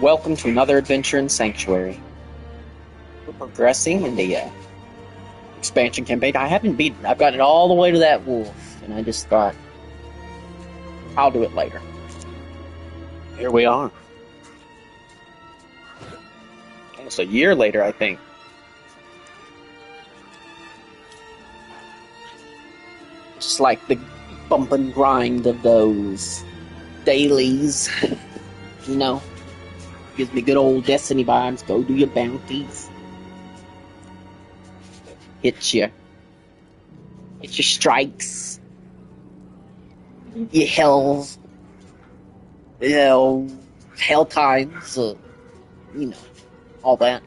Welcome to another adventure in Sanctuary. We're progressing in the expansion campaign. I've gotten all the way to that wolf, and I just thought, I'll do it later. Here we are. Almost a year later, I think. Just like the bump and grind of those dailies, you know. Gives me good old Destiny vibes. Go do your bounties. Hit your strikes. Your hells. Hell times. All that.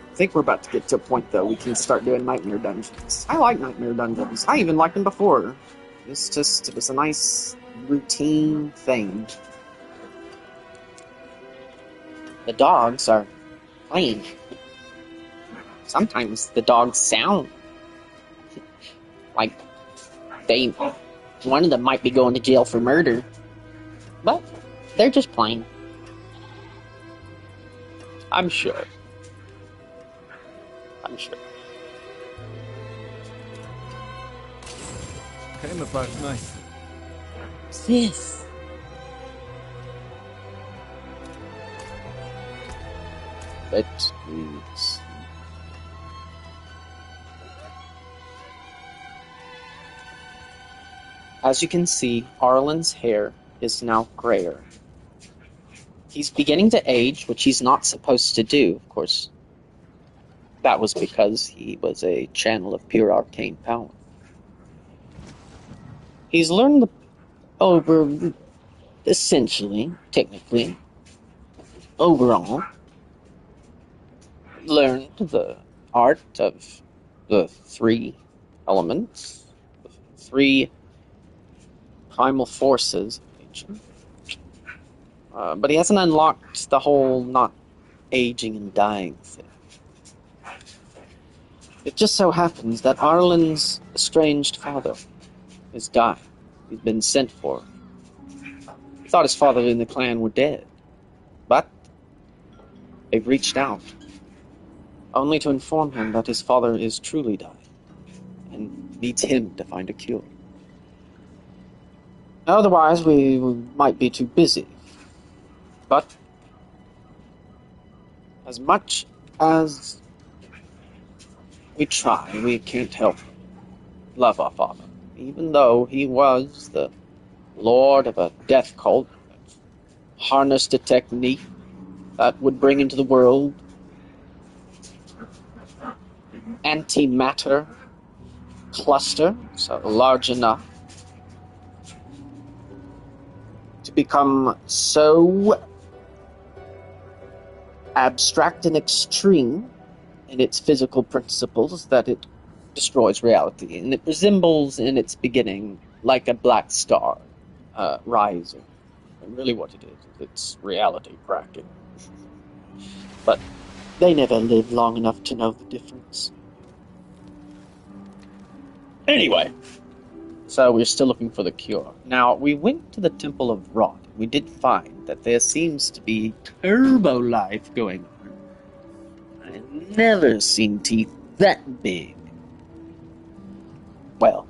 I think we're about to get to a point, though, we can start doing nightmare dungeons. I like nightmare dungeons. I even liked them before. It was a nice routine thing. The dogs are playing. Sometimes the dogs sound like one of them might be going to jail for murder. But they're just playing. I'm sure. Camouflage, nice. What's this? Let's do this. As you can see, Arylyn's hair is now grayer. He's beginning to age, which he's not supposed to do, of course. That was because he was a channel of pure arcane power. He's learned technically, overall, learned the art of the three elements, the three primal forces of nature. But he hasn't unlocked the whole not aging and dying thing. It just so happens that Arylyn's estranged father has died. He's been sent for. He thought his father and the clan were dead. But they've reached out, only to inform him that his father is truly dying, and needs him to find a cure. Otherwise, we might be too busy. But as much as we try, we can't help love our father. Even though he was the lord of a death cult that harnessed a technique that would bring into the world antimatter cluster, so large enough to become so abstract and extreme in its physical principles that it destroys reality, and it resembles in its beginning like a black star rising. And really what it is, it's reality cracking. But they never lived long enough to know the difference. Anyway, so we're still looking for the cure. Now, we went to the Temple of Rot. We did find that there seems to be turbo life going on. I've never seen teeth that big. Well,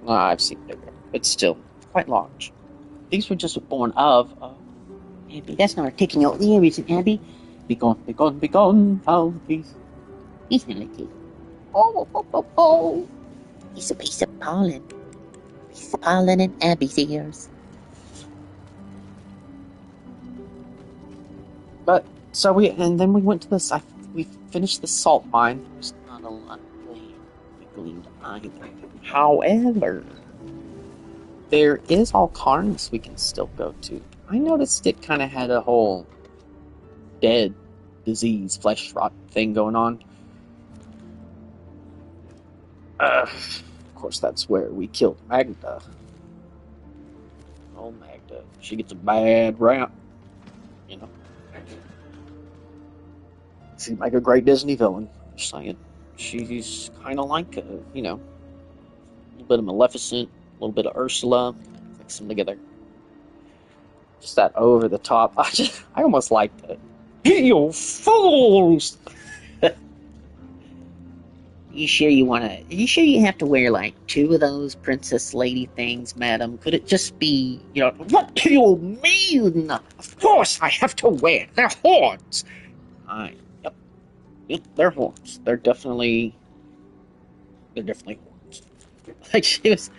I've seen bigger, but still quite large. These were just born of. Abby, that's not a tick in your ear, is it, Abby? Be gone, foul beast. He's not a tick. Oh. He's a piece of pollen. Piece of pollen in Abby's ears. But so we went to this. We finished the salt mine. There's not a lot of land we gleaned either. However, there is Alcarnus we can still go to. I noticed it kind of had a whole dead, disease, flesh rot thing going on. Of course, that's where we killed Magda. Oh, Magda. She gets a bad rap, you know. Seems like a great Disney villain. Just saying. She's kind of like, little bit of Maleficent, a little bit of Ursula, mix them together. Just that over the top. I almost liked it. You fools! You sure you have to wear like 2 of those princess lady things, madam? Could it just be, What do you mean? Of course I have to wear. They're horns. Yep, they're horns. They're definitely horns. Like she was.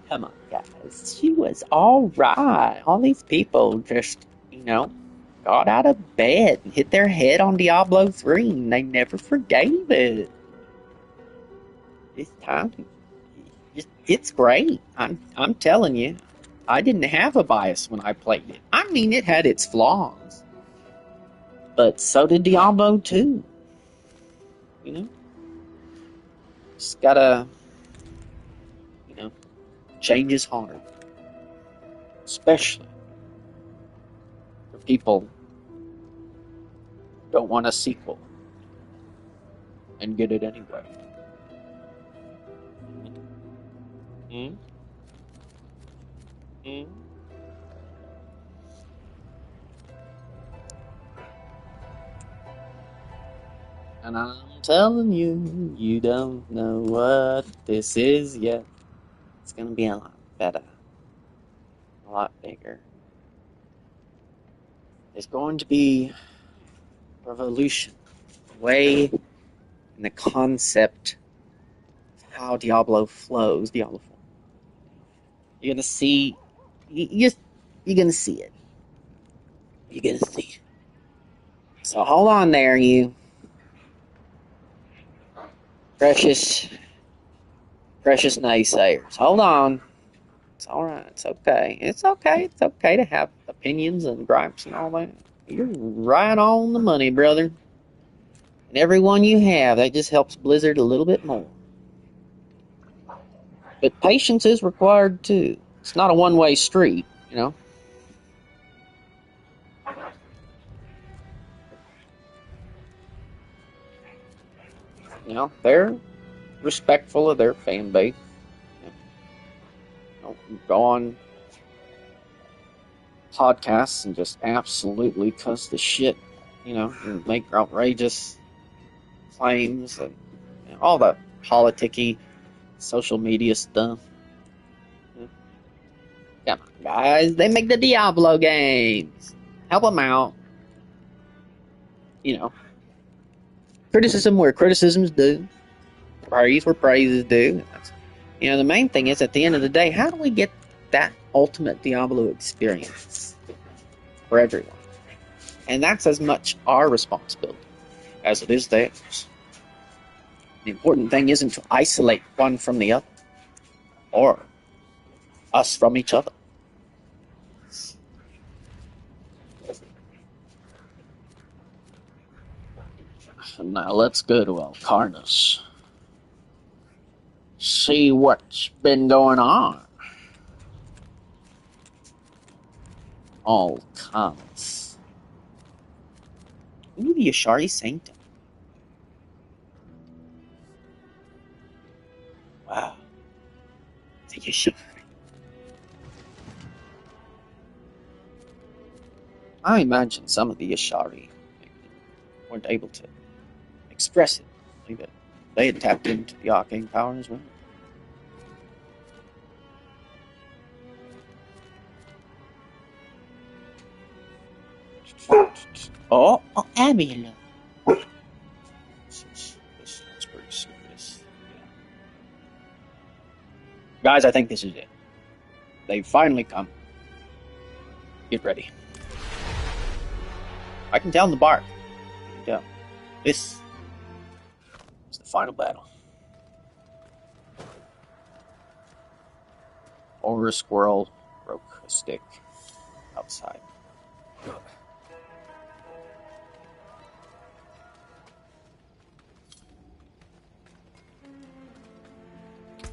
Come on, guys. She was all right. All these people just, got out of bed and hit their head on Diablo 3 and they never forgave it. This time, it's great. I'm telling you. I didn't have a bias when I played it. I mean, it had its flaws. But so did Diablo 2. You know? Just gotta, change his heart. Especially for people who don't want a sequel and get it anyway. Mm? Mm? And I'm telling you, you don't know what this is yet. It's gonna be a lot better. A lot bigger. There's going to be revolution. Way in the concept of how Diablo flows, Diablo 4. You're gonna see you're gonna see it. You're gonna see it. So hold on there, you precious naysayers. Hold on. It's alright, it's okay. It's okay. It's okay to have opinions and gripes and all that. You're right on the money, brother. And every one you have, that just helps Blizzard a little bit more. But patience is required too. It's not a one-way street, they're respectful of their fan base. Don't go on podcasts and just absolutely cuss the shit, and make outrageous claims and all the politicky social media stuff. Come on, guys. They make the Diablo games. Help them out. Criticism where criticism's due. Praise where praise is due. The main thing is, at the end of the day, how do we get that ultimate Diablo experience for everyone? And that's as much our responsibility as it is theirs. The important thing isn't to isolate one from the other, or us from each other. Now let's go to Alcarnus. See what's been going on. Alcarnus. Ooh, the Ashari Sanctum. Wow. The Ashari. I imagine some of the Ashari weren't able to express it. Like they had tapped into the arcane power as well. oh, Arylyn. This is pretty serious. Yeah. Guys, I think this is it. They've finally come. Get ready. I can tell in the bark. I can tell. This is the final battle. Over a squirrel broke a stick outside.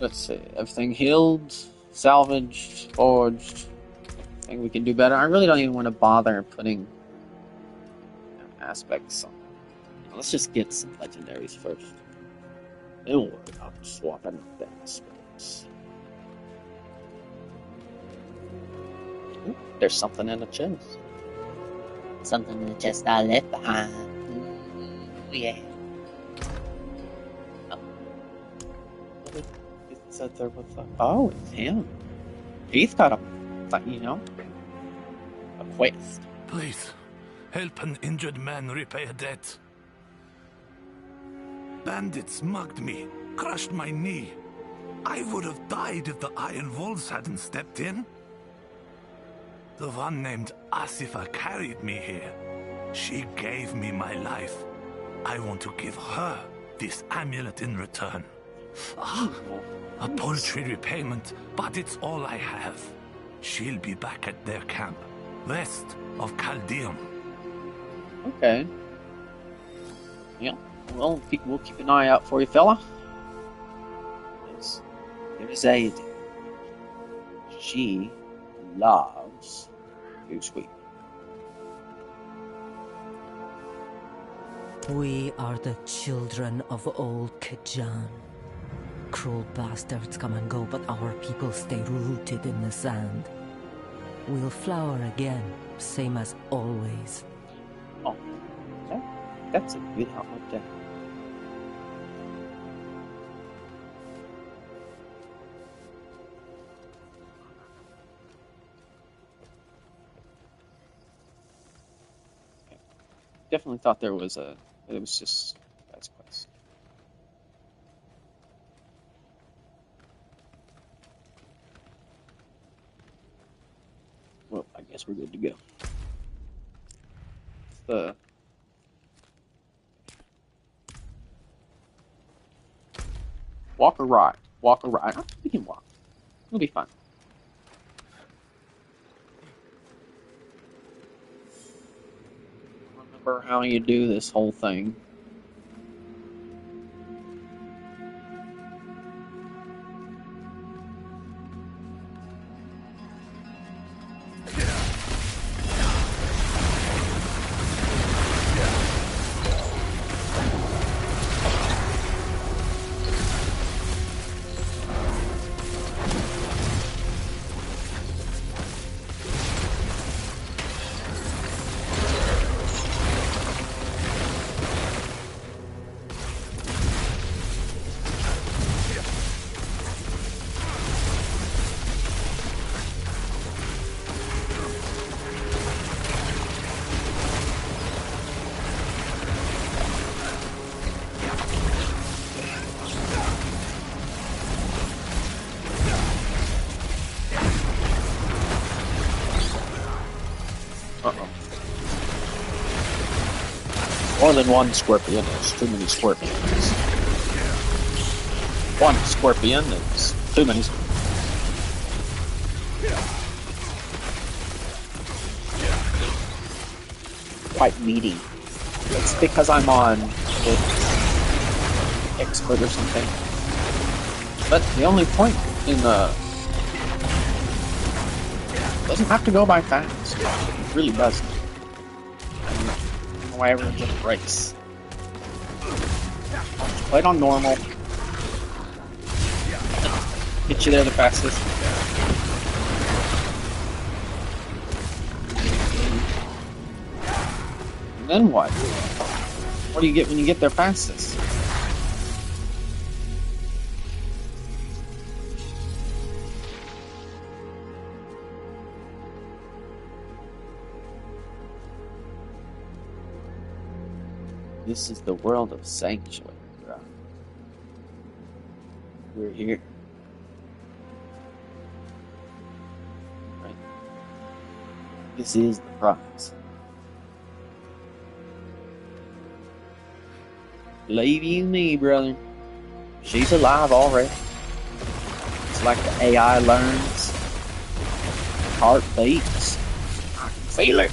Let's see. Everything healed, salvaged, forged. I think we can do better. I really don't even want to bother putting aspects on. Let's just get some legendaries first. Then we'll worry about swapping things. Ooh, there's something in the chest. Something in the chest I left behind. Ooh, yeah. It said there was a... Oh, it's him. He's got a quest. Please, help an injured man repay a debt. Bandits mugged me, crushed my knee. I would have died if the Iron Wolves hadn't stepped in. The one named Asifa carried me here. She gave me my life. I want to give her this amulet in return. A paltry repayment, but it's all I have. She'll be back at their camp, west of Chaldeum. Okay. Yeah. Well, we'll keep an eye out for you, fella. There's Aid. She loves to sweep. We are the children of old Kajan. Cruel bastards come and go, but our people stay rooted in the sand. We'll flower again, same as always. Oh, that's a good outlook there. Definitely thought there was a... It was just... That's quest. Well, I guess we're good to go. Walk or ride? Walk or ride? I think we can walk. It'll be fine. Remember how you do this whole thing. More than one scorpion is too many scorpions. One scorpion is too many. Quite meaty. It's because I'm on expert or something. But the only point in the... It doesn't have to go by fast. It really doesn't. Why everyone just breaks. Play it on normal. Get you there the fastest. And then what? What do you get when you get there fastest? This is the world of Sanctuary, bro. We're here. Right. This is the prize. Believe you me, brother. She's alive already. It's like the AI learns. Heart beats. I can feel it.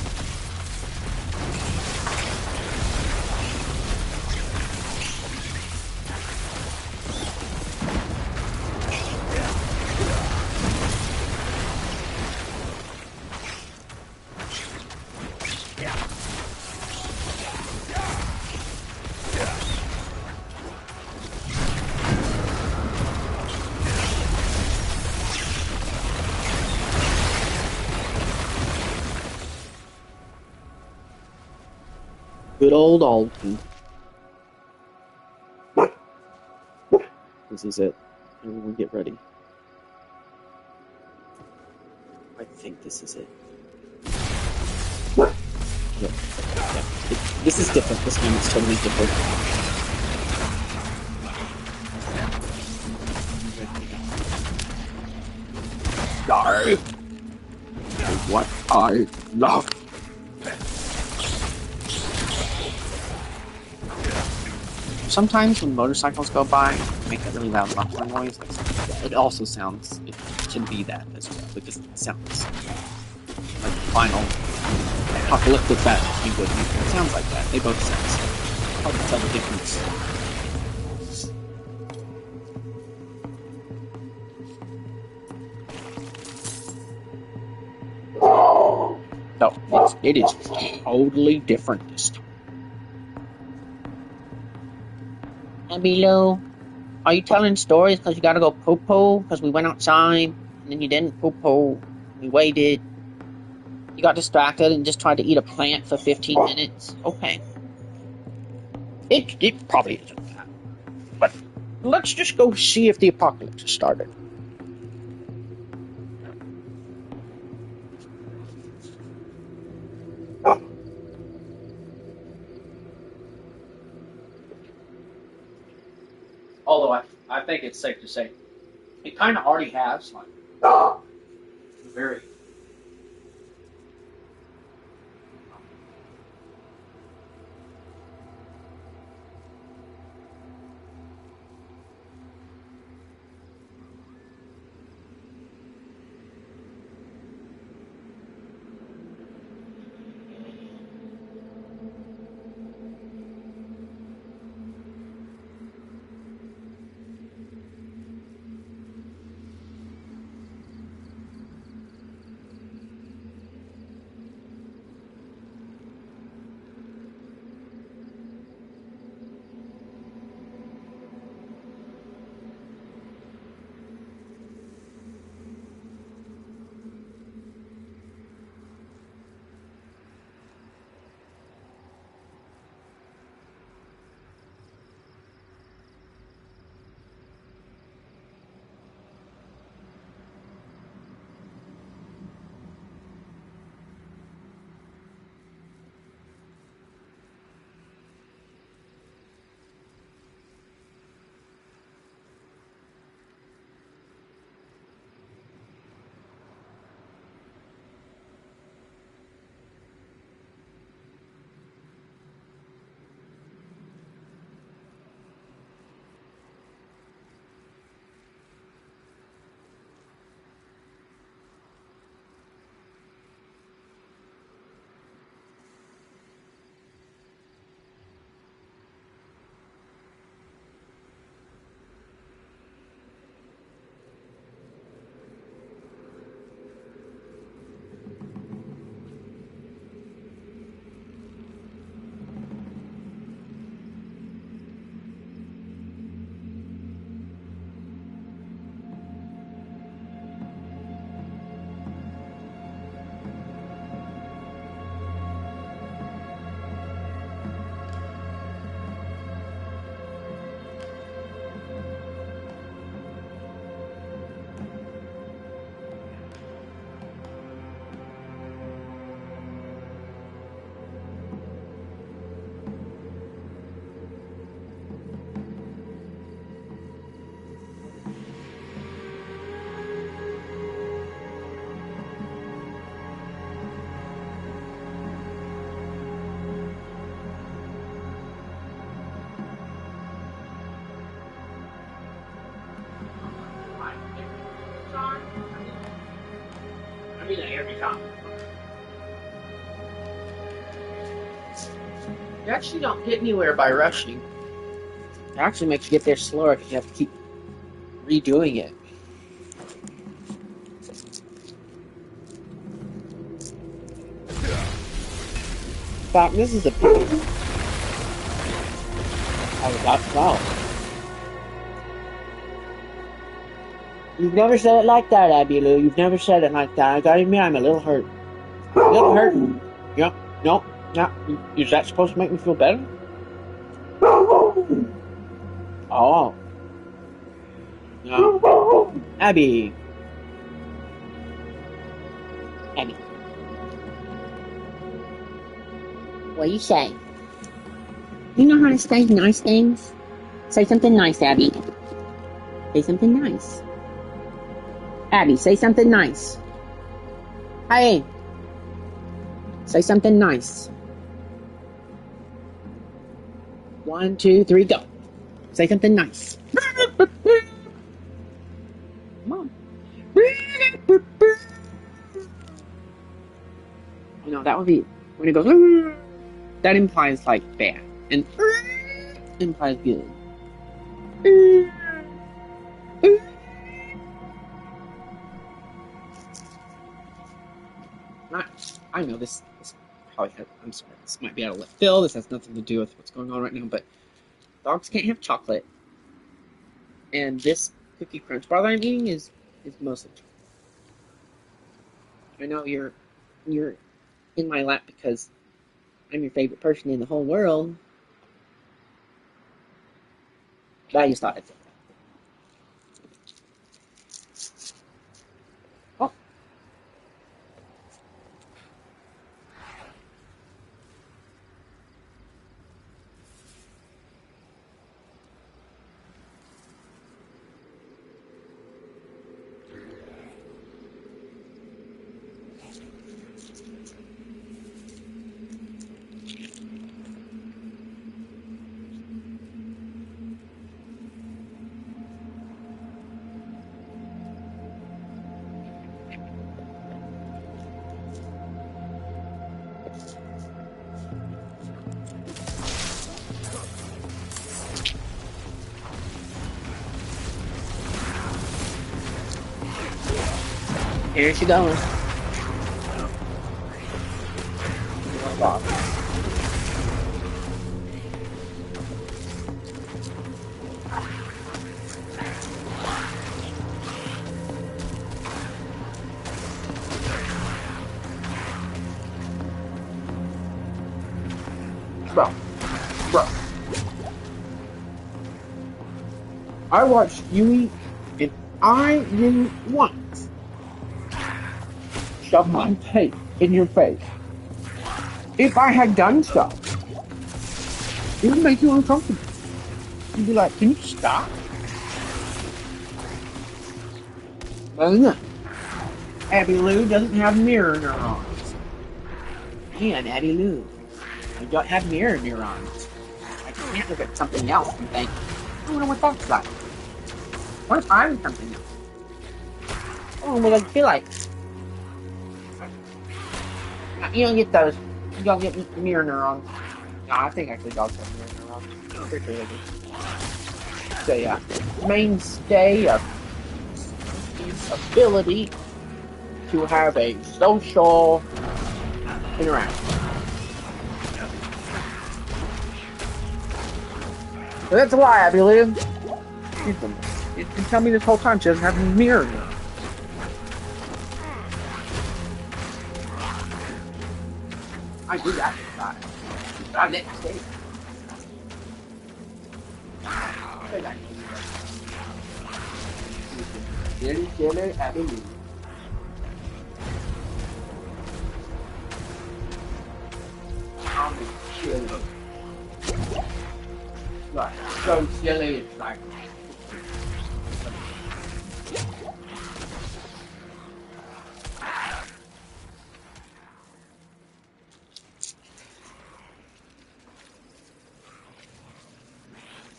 Good old Alton. This is it. Everyone get ready. I think this is it. Yeah. This is different. This time it's totally different. Die! What I love. Sometimes when motorcycles go by, they make that really loud muffler noise. It also sounds, it should be that as well. It just sounds like final apocalyptic battle. It sounds like that. They both sound so. Hard to tell the difference. No, it is totally different this time. Below, are you telling stories because you gotta go poo-poo? Because we went outside, and then you didn't poo-poo. We waited. You got distracted and just tried to eat a plant for 15 minutes. Okay. It probably isn't that. But let's just go see if the apocalypse has started. Although I think it's safe to say it kind of already has, like, very. I mean that every time. You actually don't get anywhere by rushing. It actually makes you get there slower because you have to keep redoing it. In fact, this is a pity. Oh, that's wow. You've never said it like that, Abby Lou. You've never said it like that. I gotta admit, I'm a little hurt. A little hurt. Yep. Nope. Yeah, is that supposed to make me feel better? Oh. No. Abby. Abby. What do you say? You know how to say nice things? Say something nice, Abby. Say something nice. Abby, say something nice. Hey. Say something nice. 1, 2, 3, go. Say something nice. Come on. No, that would be when it goes. That implies like bad, and implies good. I know this probably I'm sorry. This might be out of left field. This has nothing to do with what's going on right now. But dogs can't have chocolate, and this cookie crunch bar that I'm eating is mostly chocolate. I know you're in my lap because I'm your favorite person in the whole world. But I just thought I'd say that. Oh. Here she goes. Bro. I watched you eat, and I didn't once shove my plate in your face. If I had done so, it would make you uncomfortable. You'd be like, can you stop? But no. Abby Lou doesn't have mirror neurons. Man, Abby Lou, I don't have mirror neurons. I can't look at something else and think, I wonder what that's like. What if I was something else? Oh, what does it feel like? You don't get those. You don't get mirror neurons. No, I think actually dogs have mirror neurons. I'm pretty sure they do. So yeah, mainstay of his ability to have a social interaction. So that's a lie, Abby Lou. You can tell me this whole time she doesn't have a mirror neurons. I do that. I didn't say that. Silly Abby Lou. I'm silly. Like, so silly, it's like.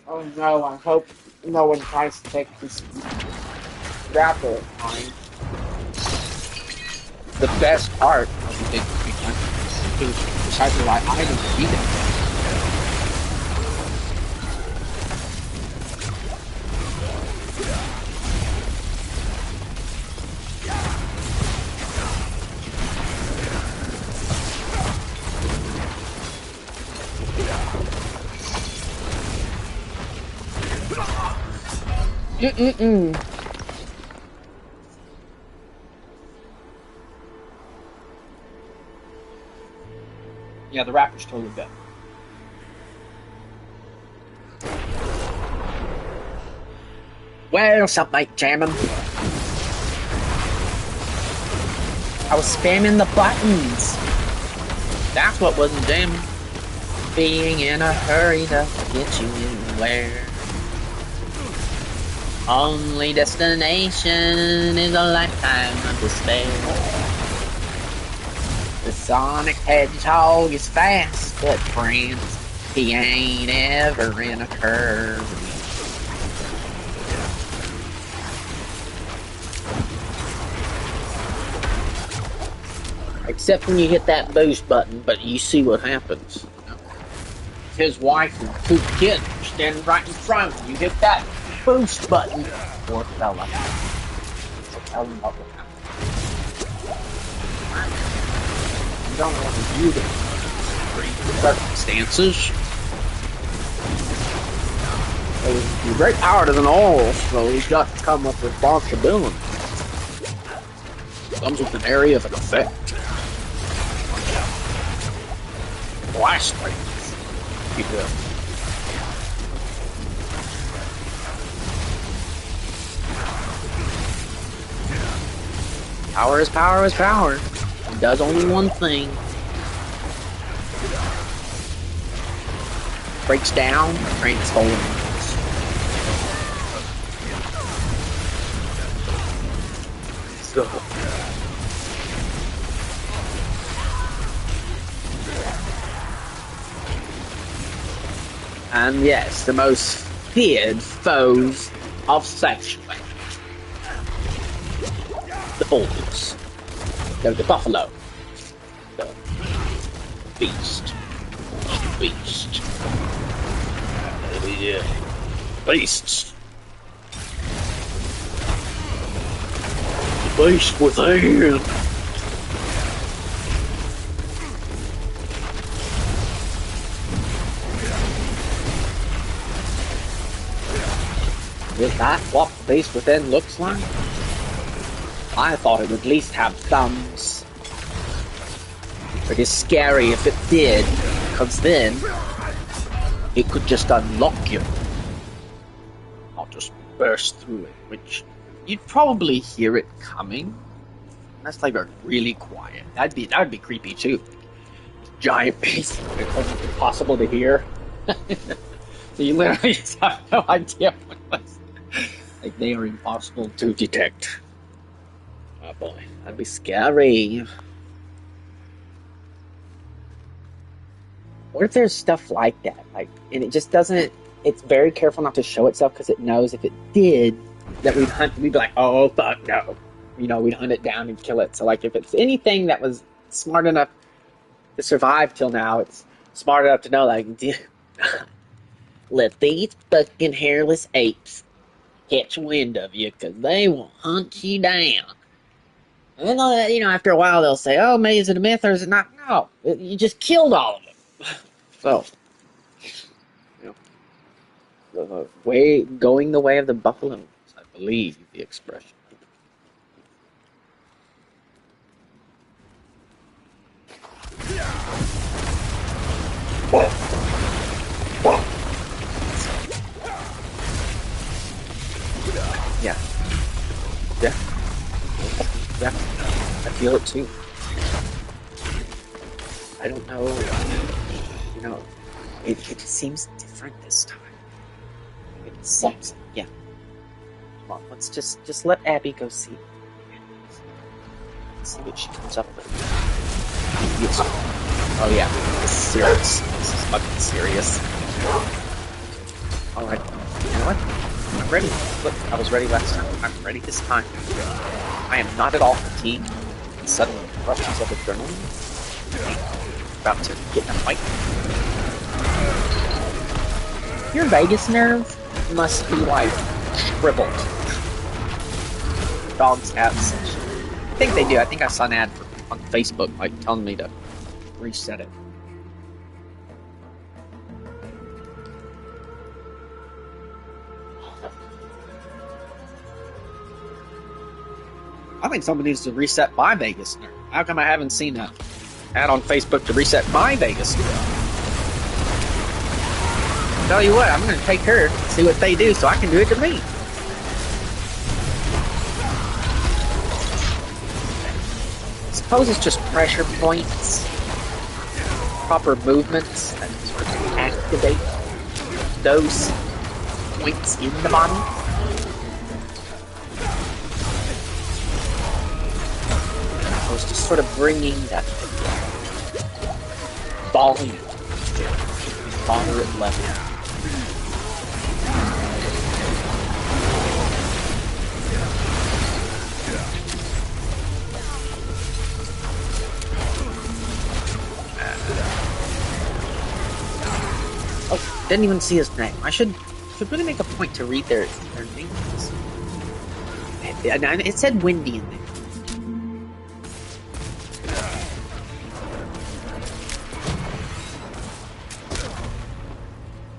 Oh no, I hope no one tries to take this grapple on me. The best part of the big is besides the light items to beat it. Yeah, the rapper's totally good. Well, something like jamming. I was spamming the buttons. That's what wasn't jamming. Being in a hurry to get you anywhere. Only destination is a lifetime of despair. The Sonic Hedgehog is fast, but friends, he ain't ever in a hurry. Except when you hit that boost button, but you see what happens. His wife and 2 kids are standing right in front of him. You hit that boost button. Poor fella. So tell him what will happen. You don't want to view the circumstances. He's very powered as an oil, so he's got to come with responsibility. Comes with an area of an effect. Blast radius. Keep it up. Power is power is power. It does only one thing. Breaks down, transforms. So. And yes, the most feared foes of section. The bulls. The buffalo. The beast. The beast. The beasts. The beast within. Is that what the beast within looks like? I thought it would at least have thumbs. It is scary if it did, because then it could just unlock you. I'll just burst through it, which you'd probably hear it coming. Unless they were really quiet. That would be creepy too. Giant beast. It's impossible to hear. So you literally just have no idea what it was. Like, they are impossible to detect. Oh boy, that'd be scary. What if there's stuff like that? Like, and it just doesn't, it's very careful not to show itself because it knows if it did, that we'd be like, oh fuck no. You know, we'd hunt it down and kill it. So like, if it's anything that was smart enough to survive till now, it's smart enough to know, like, let these fucking hairless apes catch wind of you, because they will hunt you down. And then, you know, after a while they'll say, oh, maybe is it a myth or is it not? No, you just killed all of them. So, you know, going the way of the buffalo, I believe the expression. Yeah. Yeah. Yeah. I feel it too. I don't know. You know, it seems different this time. It seems, yeah. Come on, let's just let Abby go see. See what she comes up with. Yes. Oh yeah, this is serious. This is fucking serious. Alright, you know what? I'm ready. Look, I was ready last time. I'm ready this time. I am not at all fatigued. Sudden rushes of adrenaline. About to get in a fight. Your vagus nerve must be like shriveled. Dogs have such. I think they do. I think I saw an ad on Facebook like telling me to reset it. I think someone needs to reset my vagus nerve. How come I haven't seen that? Add on Facebook to reset my Vegas. Tell you what, I'm gonna take her, see what they do, so I can do it to me. I suppose it's just pressure points, proper movements, and sort of activate those points in the body. So it's just sort of bringing that volume to moderate level. Oh, didn't even see his name. I should really make a point to read their names. It said Windy in there.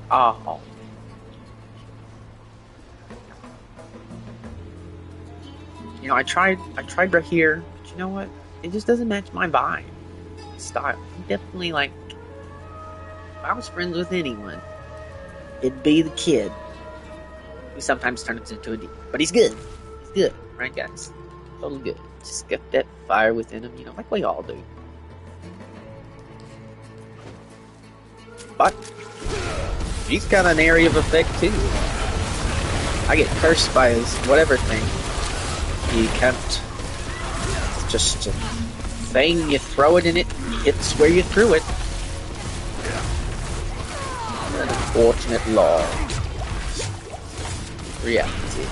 Oh. You know, I tried right here, but you know what? It just doesn't match my vibe, style. I'm definitely like, if I was friends with anyone, it'd be the kid who sometimes turns into a demon. But he's good. He's good, right, guys? Totally good. Just got that fire within him, you know, like we all do. But he's got an area of effect too. I get cursed by his whatever thing. He can't. It's just a thing. You throw it in it, it hits where you threw it. An unfortunate law. Reality.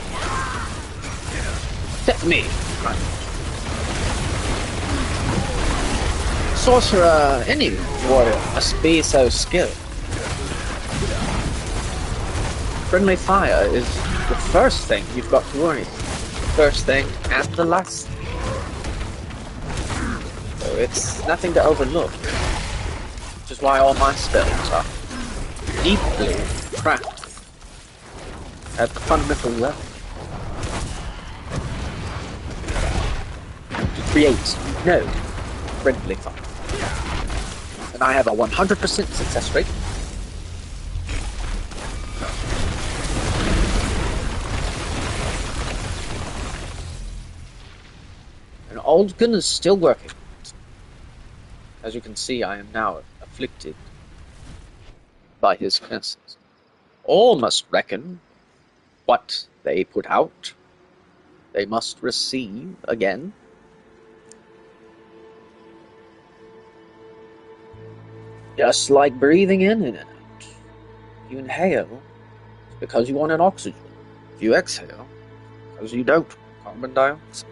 Except me. Sorcerer, any warrior must be so skilled. Friendly fire is the first thing you've got to worry. First thing and the last. So it's nothing to overlook. Which is why all my spells are deeply crafted at the fundamental level. To create no friendly fire. And I have a 100% success rate. And Old Gun is still working. As you can see, I am now afflicted by his curses. All must reckon what they put out. They must receive again. Just like breathing in and out. If you inhale, it's because you wanted oxygen. If you exhale, because you don't. Carbon dioxide.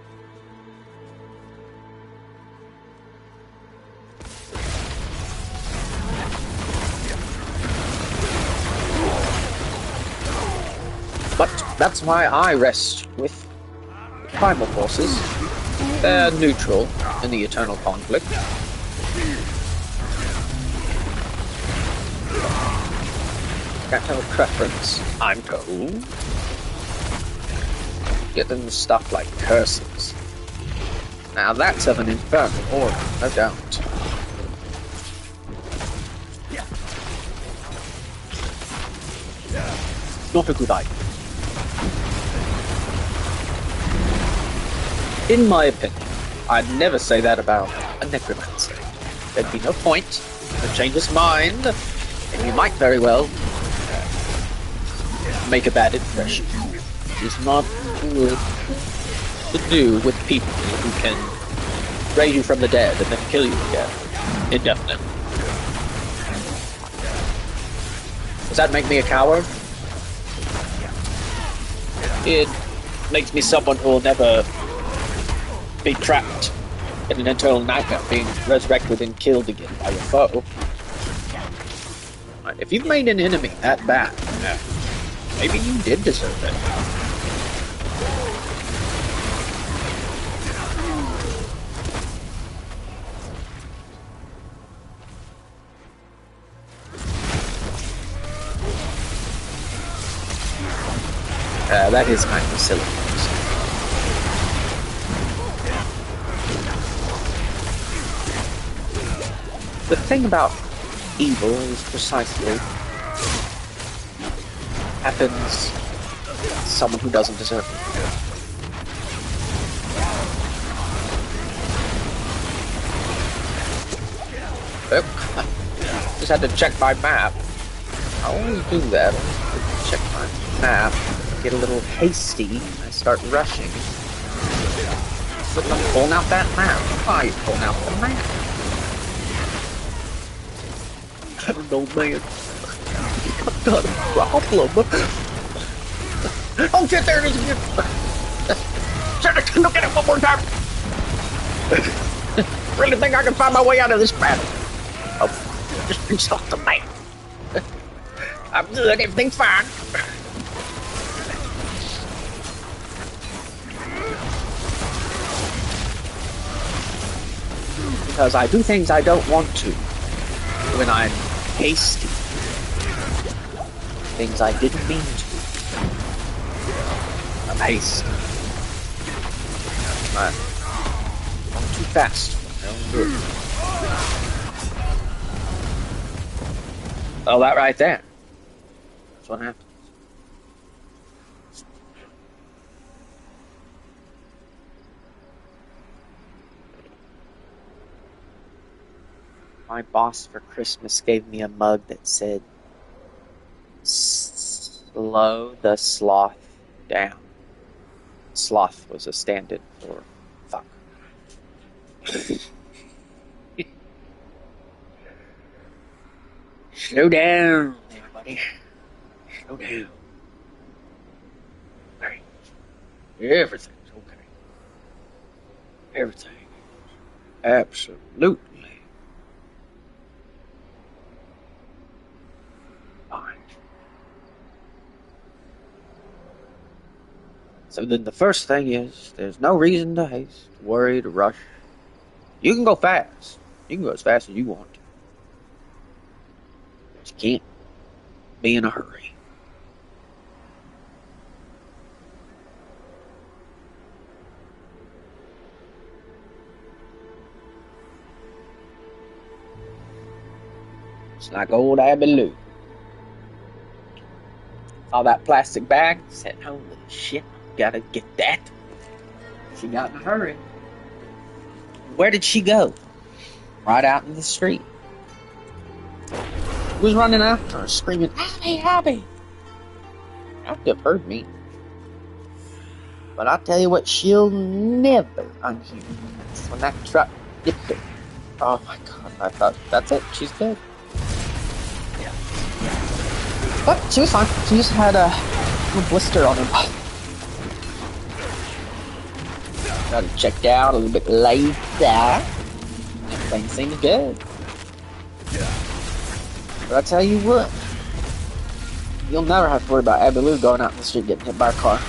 But that's why I rest with primal forces. They're neutral in the eternal conflict. Can't have a preference, I'm told. Getting stuff like curses. Now that's of an infernal order, no doubt. Not a good idea. In my opinion, I'd never say that about a necromancer. There'd be no point. He'll change his mind, and you might very well make a bad impression. It's not good to do with people who can raise you from the dead and then kill you again indefinitely. Does that make me a coward? It makes me someone who will never be trapped in an eternal nightmare, being resurrected and killed again by your foe. If you've made an enemy that bad, maybe you did deserve it. That is kind of silly. The thing about evil is precisely happens to someone who doesn't deserve it. Look, just had to check my map. I always do that. I check my map, get a little hasty, and I start rushing. But I'm pulling out that map. Why are you pulling out the map? I don't know, man. I've got a problem. Oh shit, there it is again. Shit, look at it one more time. Really think I can find my way out of this battle? Oh, just pinched off the map. I'm good, everything's fine. Because I do things I don't want to when I'm hasty. Things I didn't mean to. I'm hasty. I'm too fast. Oh, that right there. That's what happened. My boss for Christmas gave me a mug that said, "Slow the sloth down." Sloth was a stand-in for fuck. Slow down, everybody. Slow down. Okay. Everything's okay. Everything. Absolutely. Fine. So then the first thing is, there's no reason to haste, to worry, to rush. You can go fast. You can go as fast as you want to. But you can't be in a hurry. It's like old Abby Lou. Saw that plastic bag, said, "Holy shit, gotta get that." She got in a hurry. Where did she go? Right out in the street. Who was running after her, screaming, "Abby, Abby!" Abby have heard me. But I'll tell you what she'll never unhear. It's when that truck hit her. Oh my god, I thought, that's it, she's dead. Yeah. But she was fine. She just had a little blister on her butt. Got her checked out a little bit later. Everything seems good. But I tell you what, you'll never have to worry about Abby Lou going out in the street getting hit by a car.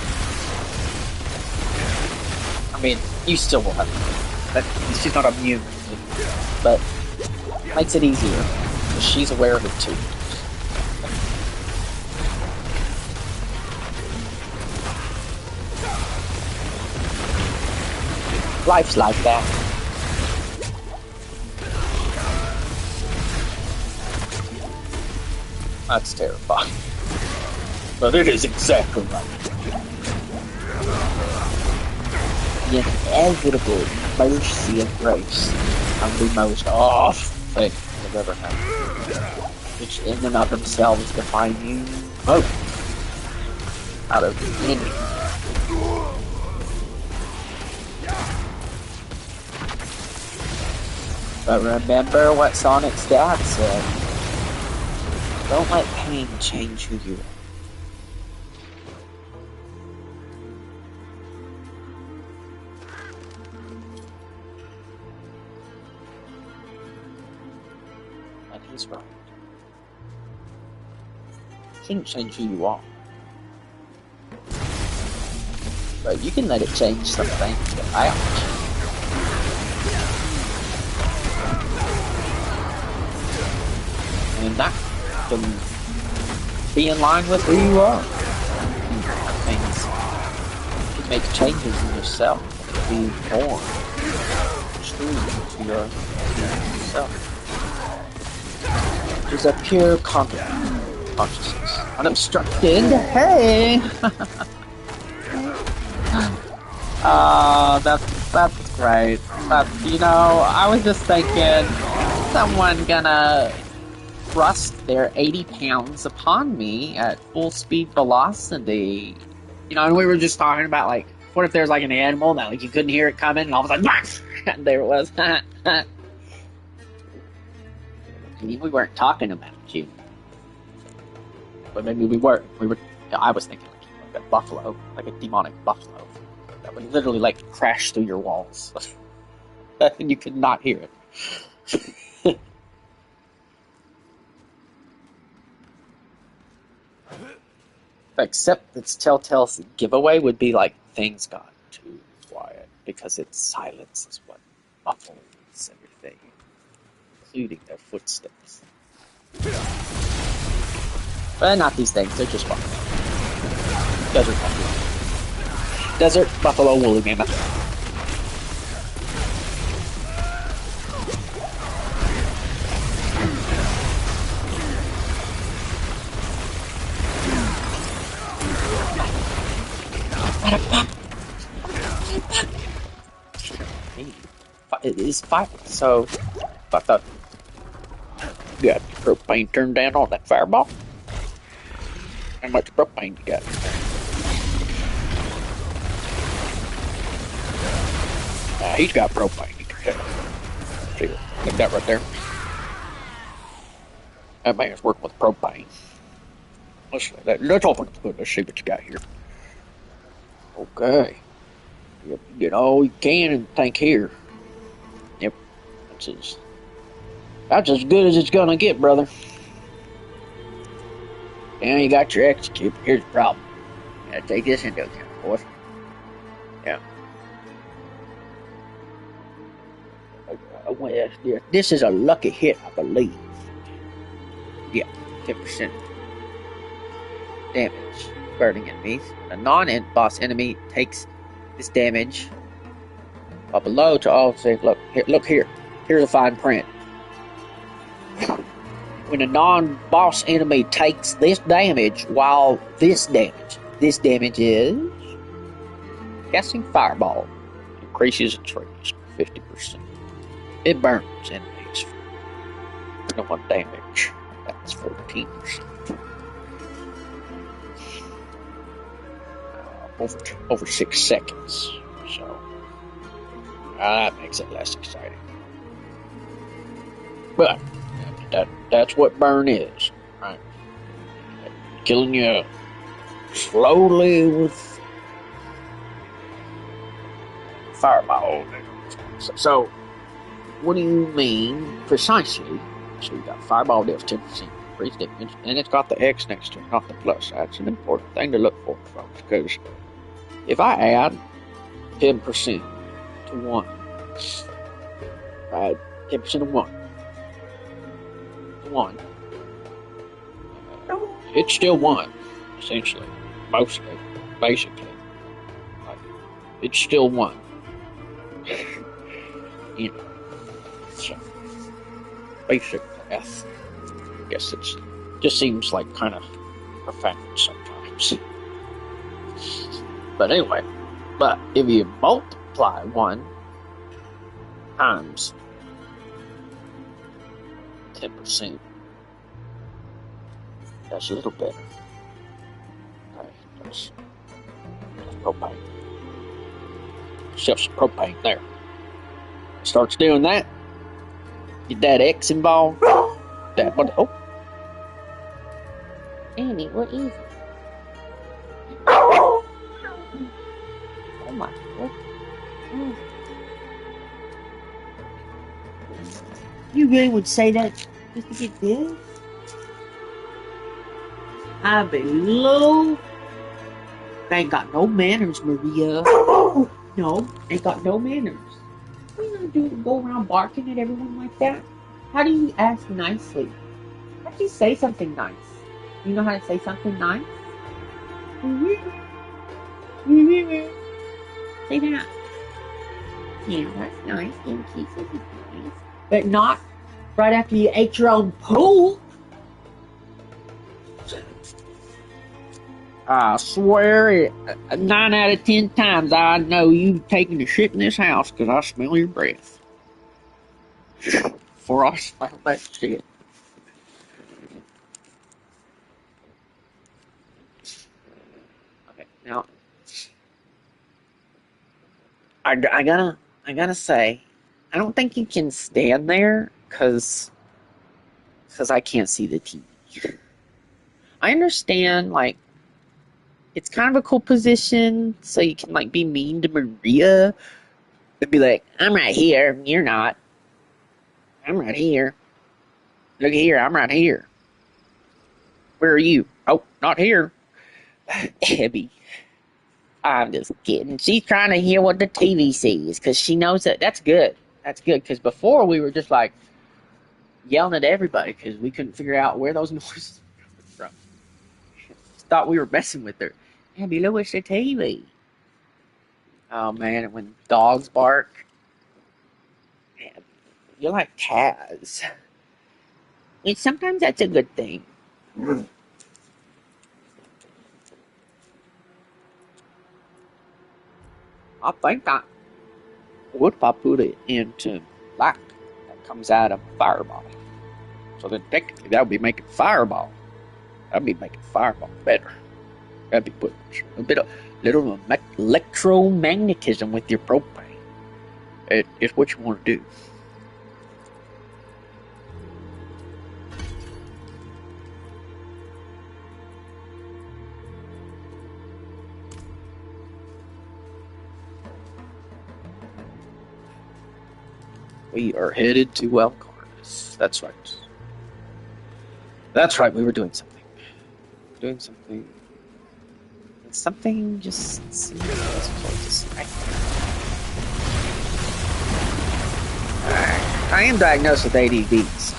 I mean, you still will have to. She's not immune, but makes it easier because she's aware of it too. Life's like that. That's terrifying. But it is exactly right. The inevitable mercy of grace of the most awful thing I've ever had. Which in and of themselves define you both out of any. But remember what Sonic's dad said. Don't let pain change who you are. And he's right. Shouldn't change who you are. But you can let it change something about you. And that can be in line with who you are. That means you can make changes in yourself to be more true to yourself. is a pure consciousness, unobstructed. Hey. That's great. But I was just thinking, someone gonna thrust their 80 pounds upon me at full speed velocity. And we were just talking about, like, what if there's like an animal that, like, you couldn't hear it coming, and all of a sudden, and there it was. I mean, we weren't talking about you, but maybe we were. I was thinking like a buffalo, like a demonic buffalo that would literally like crash through your walls, and you could not hear it. Except its telltale giveaway would be like things got too quiet because its silence is what muffles everything, including their footsteps. But not these things, they're just buffalo. Desert buffalo. Desert buffalo woolly mammoth. It is fire, so I thought you got propane turned down on that fireball. How much propane you got? He's got propane. You can tell. See, look that right there. That man's working with propane. Let's open the hood. Let's see what you got here. Okay. You get all you can in the tank here. Yep. That's as good as it's gonna get, brother. Now you got your execute. Here's the problem. You gotta take this into account, boys. Yeah. This is a lucky hit, I believe. Yeah, 10% damage. Burning enemies. A non-boss enemy takes this damage. While below to all say, look here. Here's a fine print. When a non-boss enemy takes this damage, while this damage is casting fireball. Increases its range 50%. It burns enemies for 1 damage. That's 14%. Over 6 seconds. So that makes it less exciting. But that's what burn is, right? Killing you slowly with fireball. So what do you mean precisely? So you got fireball deals 10% increased damage, and it's got the X next to it, not the plus. That's an important thing to look for, folks, because if I add 10% to 1, add 10% of 1 to 1, it's still 1, essentially, mostly, basically. Like, it's still 1. So, basic math. I guess it just seems like kind of profound sometimes. But anyway, if you multiply 1 times 10%, that's a little better. Okay, that's propane. Shelf some propane there. Starts doing that. Get that X involved. Oh. Annie, what is it? Oh my God. Oh. You really would say that just to get this? I below. They ain't got no manners, Maria. No, ain't got no manners. What are you gonna do to go around barking at everyone like that? How do you ask nicely? How do you say something nice? You know how to say something nice? Say that. Yeah, that's nice. And kisses is nice. But not right after you ate your own poop. I swear it, 9 out of 10 times I know you've taken a shit in this house because I smell your breath. Before I smell that shit. Okay, now I gotta say, I don't think you can stand there because I can't see the TV. I understand, like, it's kind of a cool position, so you can like be mean to Maria and be like, "I'm right here, you're not. I'm right here. Look here, I'm right here. Where are you? Oh, not here." Abby. I'm just kidding. She's trying to hear what the TV sees because she knows that that's good. That's good because before we were just like yelling at everybody because we couldn't figure out where those noises were from. Thought we were messing with her. Abby, look, it's the TV. Oh man, when dogs bark, man, you're like Taz. I mean, sometimes that's a good thing. I think I would if I put it into light that comes out of a fireball. So then technically that would be making fireball. That would be making fireball better. That'd be putting a bit of little electromagnetism with your propane. It's what you want to do. We are headed to Elcarnus. That's right. That's right, we were doing something. Doing something. Something just seems close. I am diagnosed with ADDs.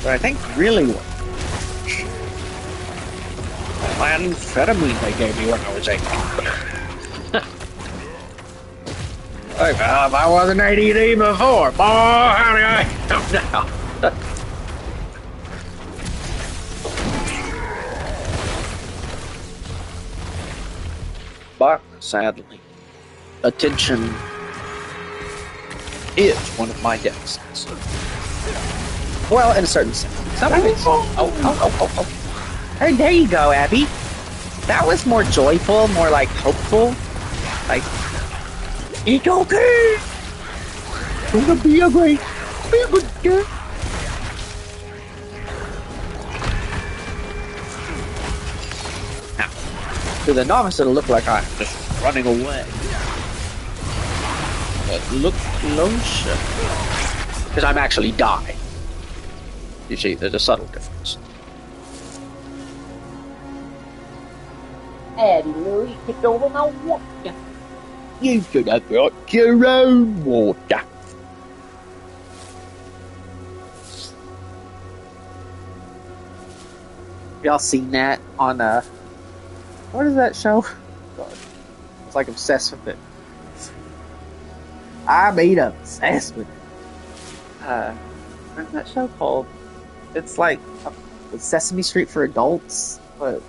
But I think really what amphetamine they gave me when I was 18. Like, if I wasn't ADD before, boy, how do I help now? But sadly, attention is one of my deficits. Well, in a certain sense. Sometimes. Oh. Hey, there you go, Abby. That was more joyful, more like hopeful. Like, it's okay. It's gonna be a good girl. Now, to the novice, it'll look like I'm just running away. But look closer. Because I'm actually dying. You see, there's a subtle difference. Abby, Louie, kicked over my water. You should have brought your own water. Y'all seen that on what is that show? God, I was like obsessed with it. I mean obsessed with it. What's that show called? It's like Sesame Street for adults, but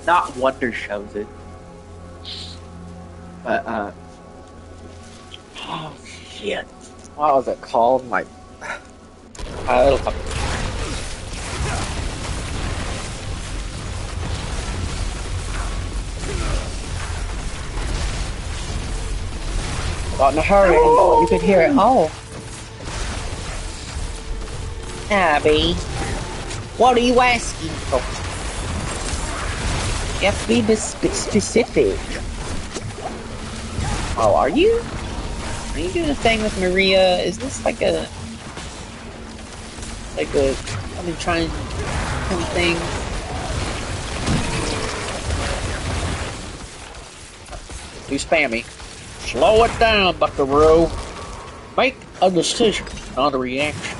not Wonder shows it. But oh shit. What was it called? Like got in a hurry. You could hear it. Oh. Abby, what are you asking for? You have to be specific. Oh, are you? Are you doing a thing with Maria? Is this like a I've been trying kind of thing? Too spammy. Slow it down, Buckaroo. Make a decision, not a reaction.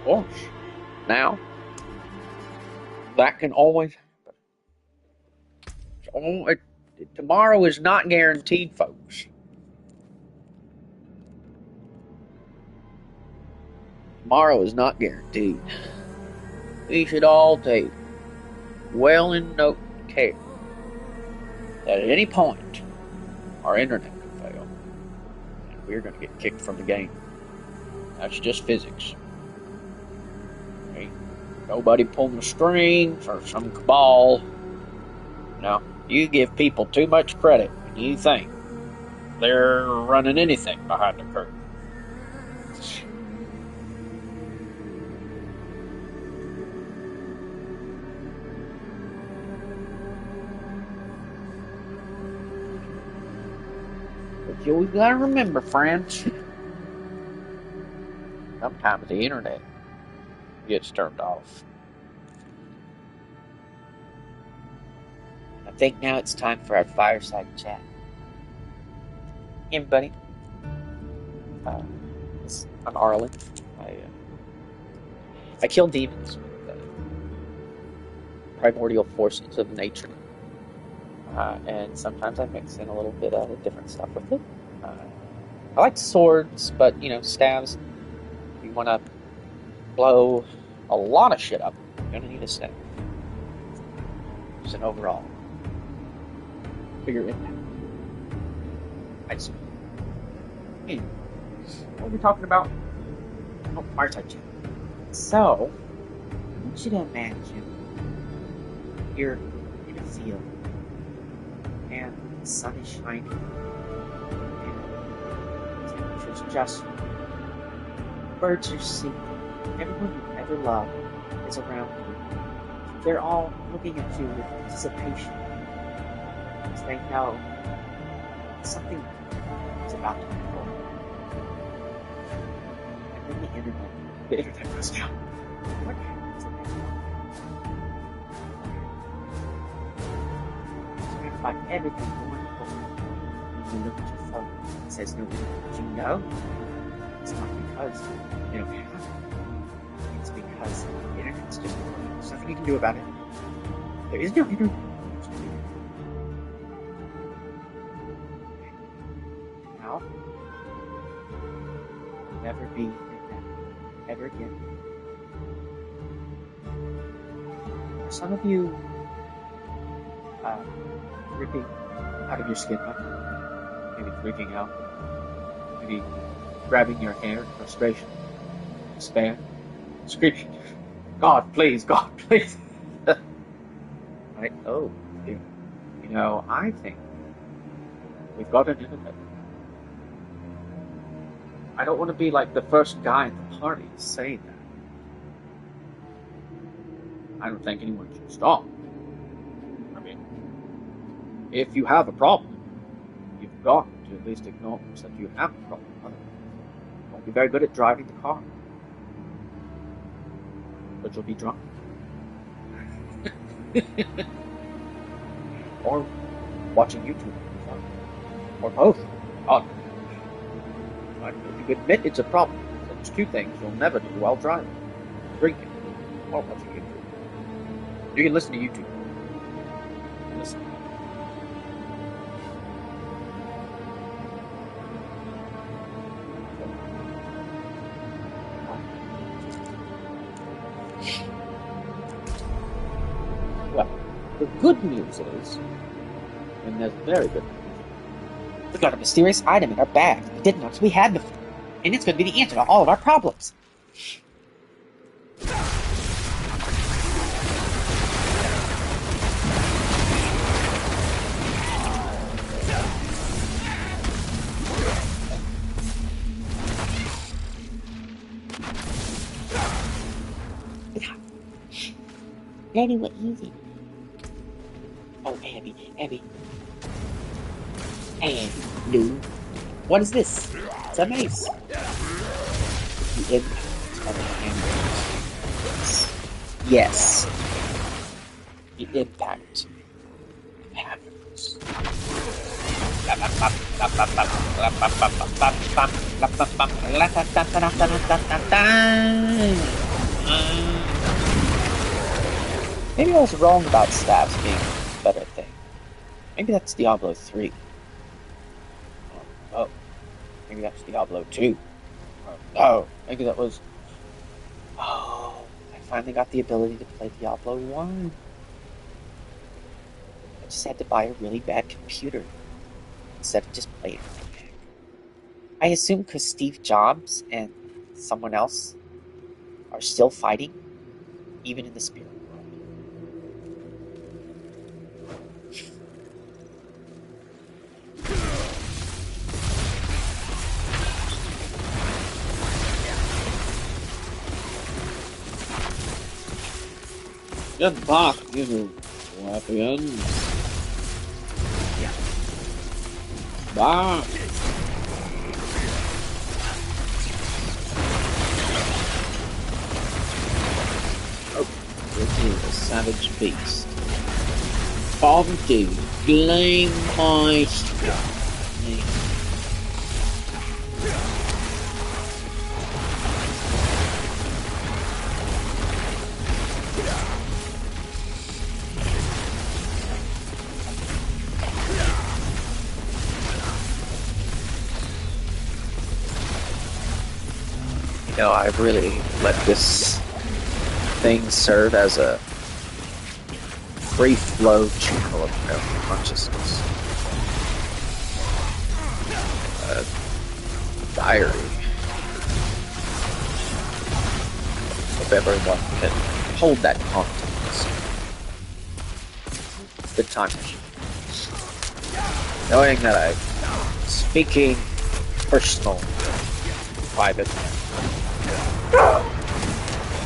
course. Now, that can always happen. Tomorrow is not guaranteed, folks. Tomorrow is not guaranteed. We should all take well in note care that at any point our internet can fail and we're going to get kicked from the game. That's just physics. Ain't nobody pulling the strings or some cabal. No, you give people too much credit when you think they're running anything behind the curtain. But you always gotta remember, friends, sometimes the internet gets turned off. I think now it's time for our fireside chat. Hey everybody, I'm Arylyn. I kill demons with primordial forces of nature. And sometimes I mix in a little bit of different stuff with it. I like swords, but, staves. If you want to blow a lot of shit up, you're going to need a staff. Just an overall bigger impact. I just... Hey, what are we talking about? Oh, fireside chat. So, I want you to imagine you're in a field and the sun is shining and the temperature's just birds are singing. Everyone you ever loved is around you. They're all looking at you with anticipation because they know something is about to happen. And then the internet goes down. What happens at that point? Like everything going forward. You look at your phone, it says no internet. You know, it's not because you don't have it. It's because the internet's just there's nothing you can do about it. There is no internet. Now, never be like that ever again. For some of you, ripping out of your skin, maybe freaking out, maybe grabbing your hair in frustration, despair, screaming, God, please, right? Oh, dear. I think we've got an internet. I don't want to be like the first guy at the party saying that. I don't think anyone should stop. I mean, if you have a problem, you've got to at least acknowledge that you have a problem. Otherwise, you won't be very good at driving the car. But you'll be drunk. Or watching YouTube. Or both. God. If you admit it's a problem, there's two things you'll never do while driving. Drinking or watching YouTube. You can listen to YouTube. Listen. Well, the good news is, and there's very good news, we got a mysterious item in our bag that we didn't know we had before, and it's going to be the answer to all of our problems. Daddy, what is it? Oh, Abby. No. What is this? It's a mace. The impact of the hammers. Yes. The impact hammers. Maybe I was wrong about staffs being a better thing. Maybe that's Diablo 3. Oh, maybe that's Diablo 2. Oh, maybe that was... Oh, I finally got the ability to play Diablo 1. I just had to buy a really bad computer instead of just playing on my Mac. I assume because Steve Jobs and someone else are still fighting, even in the spirit world. Get back, you weapons. Back. Oh, this is a savage beast. Poverty, blame my name. You know, I've really let this thing serve as a free flow channel of my own consciousness. A diary if everyone can hold that context. It's the time machine. Knowing that I'm speaking personal, private.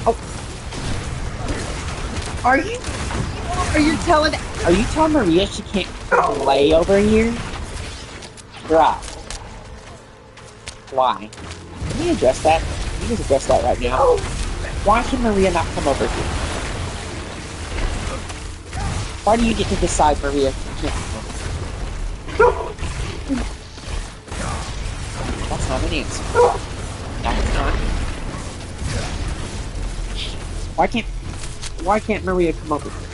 Oh. Are you telling Maria she can't lay over here? Right. Why? Can we address that? Can you just address that right now? Why can Maria not come over here? Why do you get to decide, Maria? That's not an answer. That's not. Why can't Maria come over here?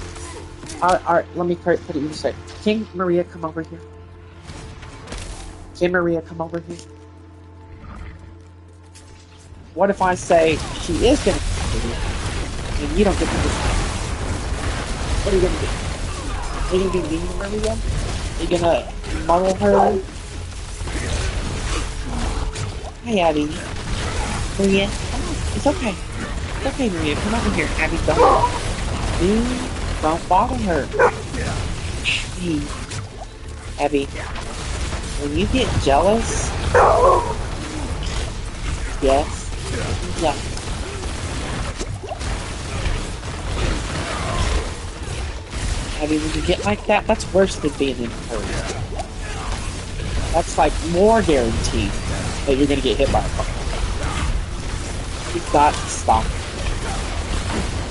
Alright, let me put it this way. Can Maria come over here? Can Maria come over here? What if I say she is gonna come over here and you don't get to decide? What are you gonna do? Are you gonna be mean to Maria? Are you gonna muddle her? Hi, Abby. Maria, come on. It's okay. It's okay, Maria. Come over here. Abby, don't bother her. Abby, when you get jealous, yes, yeah. Abby, when you get like that, that's worse than being encouraged. That's like more guaranteed that you're gonna get hit by a car. You've got to stop.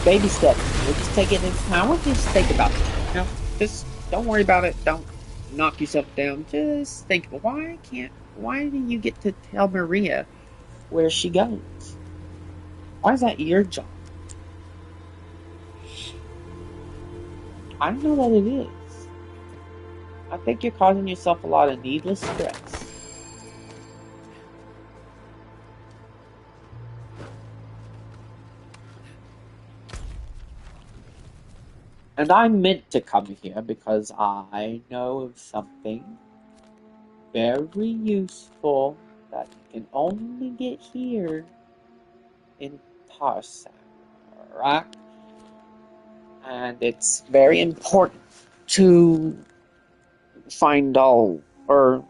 Baby steps. We'll just take it in time. We'll just think about it. You know, just don't worry about it. Don't knock yourself down. Just think, why do you get to tell Maria where she goes? Why is that your job? I know that it is. I think you're causing yourself a lot of needless stress. And I meant to come here because I know of something very useful that you can only get here in Parsec, right? And it's very important to find all, or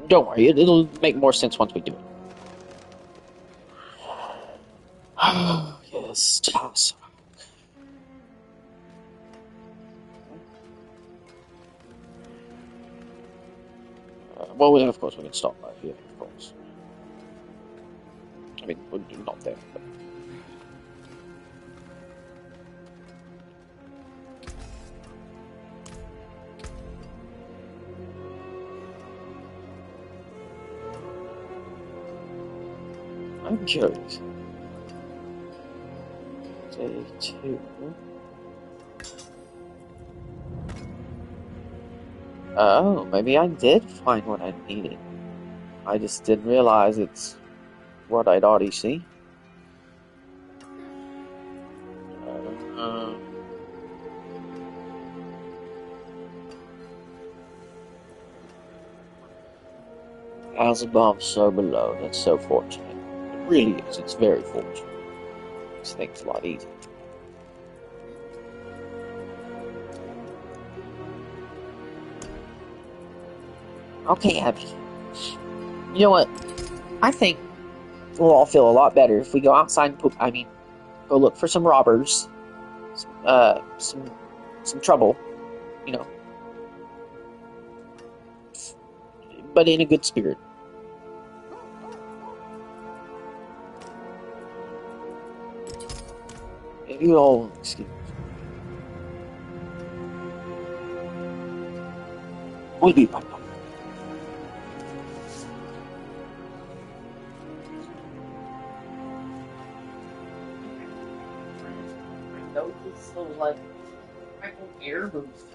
don't worry, it'll make more sense once we do it. Yes, Parsec. Well, of course, we can stop right here, of course. I mean, we're not there, but... I'm curious. Day 2. Oh, maybe I did find what I needed. I just didn't realize it's what I'd already seen. Uh, Alzabom's so below. That's so fortunate. It really is. It's very fortunate. Makes things a lot easier. Okay, Abby. You know what? I think we'll all feel a lot better if we go outside and go look for some robbers. Some trouble, you know. But in a good spirit. You all excuse me. We'll be right back. Those little like air boots.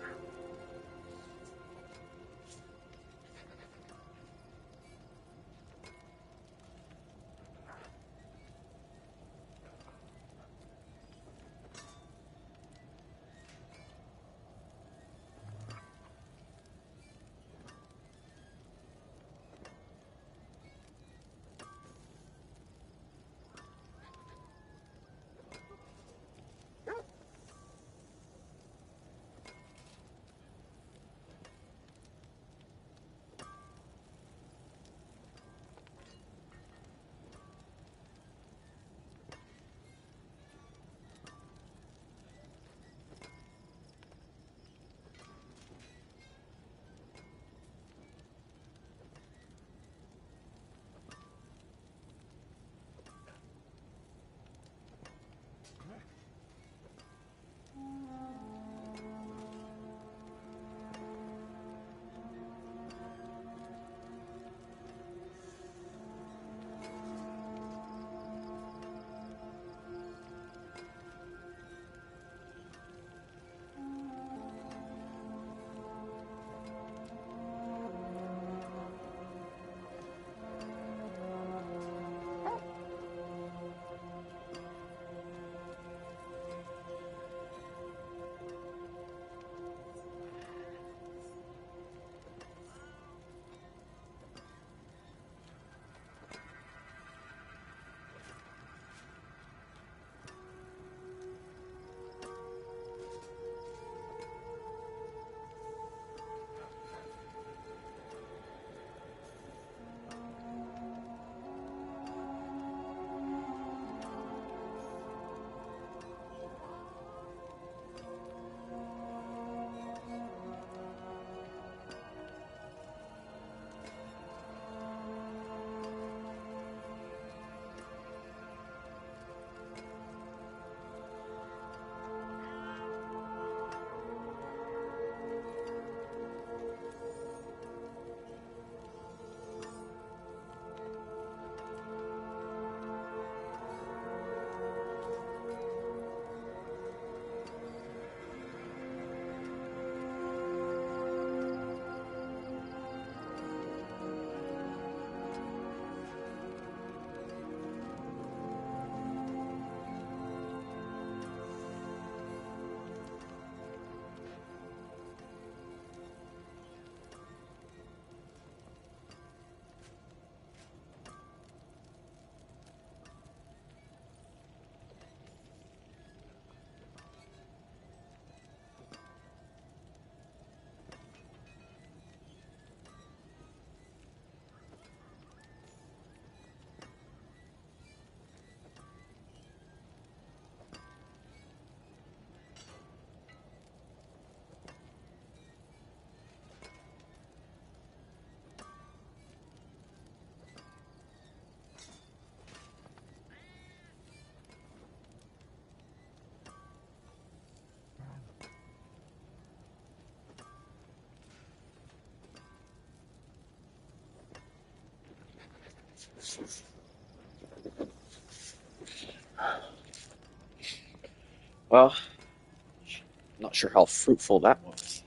Well, I'm not sure how fruitful that was.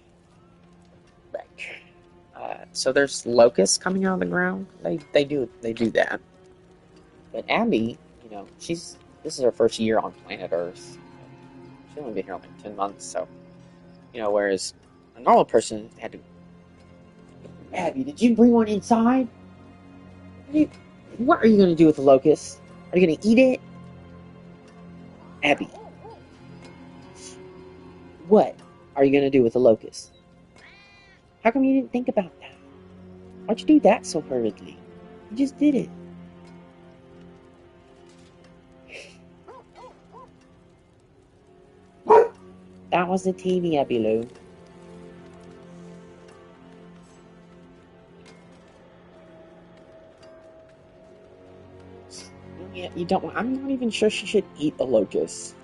Back. So there's locusts coming out of the ground. They do that. But Abby, this is her first year on planet Earth. She's only been here like 10 months, so whereas a normal person had to. Abby, did you bring one inside? What are you gonna do with the locust? Are you gonna eat it? Abby. What are you gonna do with the locust? How come you didn't think about that? Why'd you do that so hurriedly? You just did it. That was the TV, Abby Lou. Yeah, you don't. I'm not even sure she should eat the locust.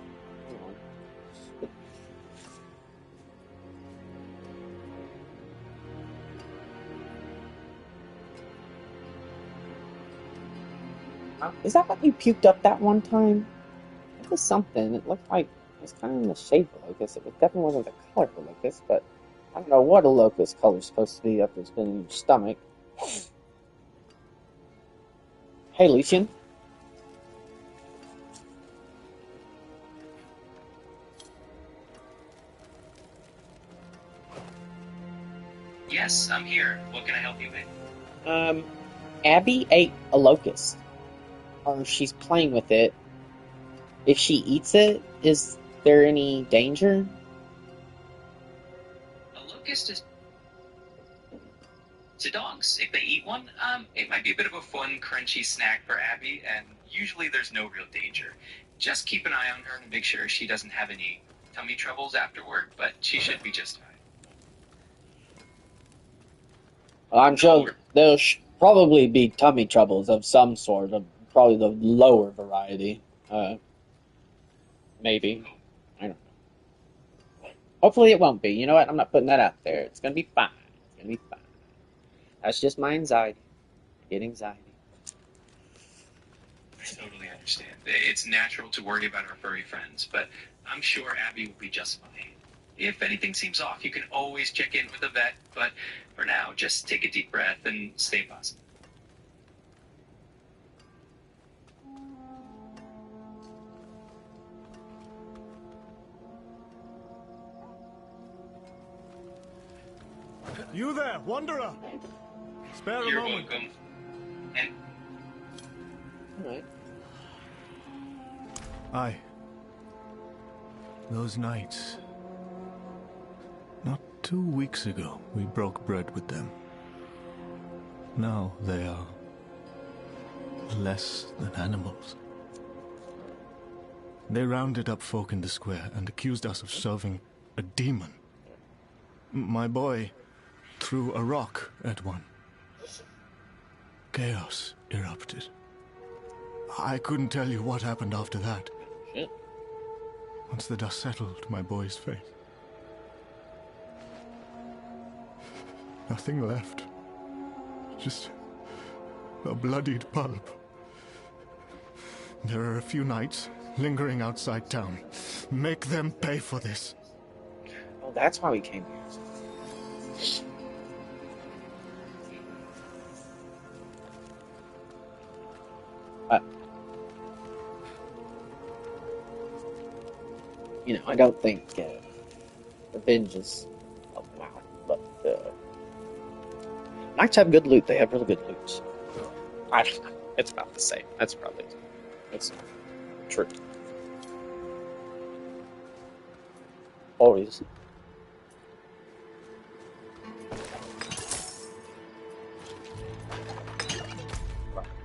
Is that what you puked up that one time? It was something. It looked like it was kind of in the shape of a locust. It definitely wasn't the color of a locust, but I don't know what a locust color is supposed to be after it's been in your stomach. Hey, Lucian. Yes, I'm here. What can I help you with? Abby ate a locust. Or she's playing with it. If she eats it, is there any danger? A locust is to dogs. If they eat one, it might be a bit of a fun, crunchy snack for Abby, and usually there's no real danger. Just keep an eye on her and make sure she doesn't have any tummy troubles afterward, but she should be just fine. I'm sure there'll probably be tummy troubles of some sort, of probably the lower variety. Maybe. I don't know. Hopefully it won't be. You know what? I'm not putting that out there. It's gonna be fine. It's gonna be fine. That's just my anxiety. I get anxiety. I totally understand. It's natural to worry about our furry friends, but I'm sure Abby will be just fine. If anything seems off, you can always check in with a vet, but for now, just take a deep breath and stay positive. You there, wanderer! Spare You're a moment. welcome. And Alright. Aye. Those nights. Not 2 weeks ago, we broke bread with them. Now they are less than animals. They rounded up folk in the square and accused us of serving a demon. My boy threw a rock at one. Chaos erupted. I couldn't tell you what happened after that. Shit. Once the dust settled, my boy's face. Nothing left. Just a bloodied pulp. There are a few nights lingering outside town. Make them pay for this. Oh, that's why we came here. I don't think revenge is allowed, but knights have good loot. They have really good loot. I don't know. It's about the same. That's true. Always.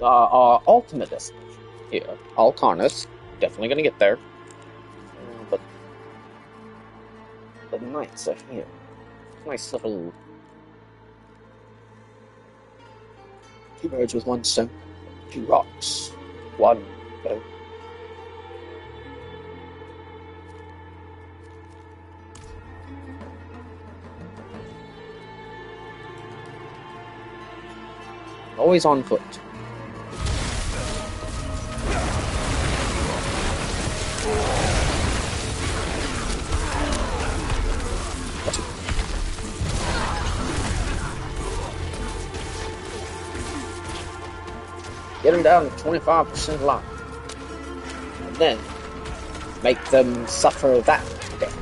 Our ultimate destination here, Altarnus. Definitely gonna get there. But the knights are here. Nice little two birds with one stone, two rocks, one bow. Always on foot. Get them down to 25% life. And then make them suffer that death.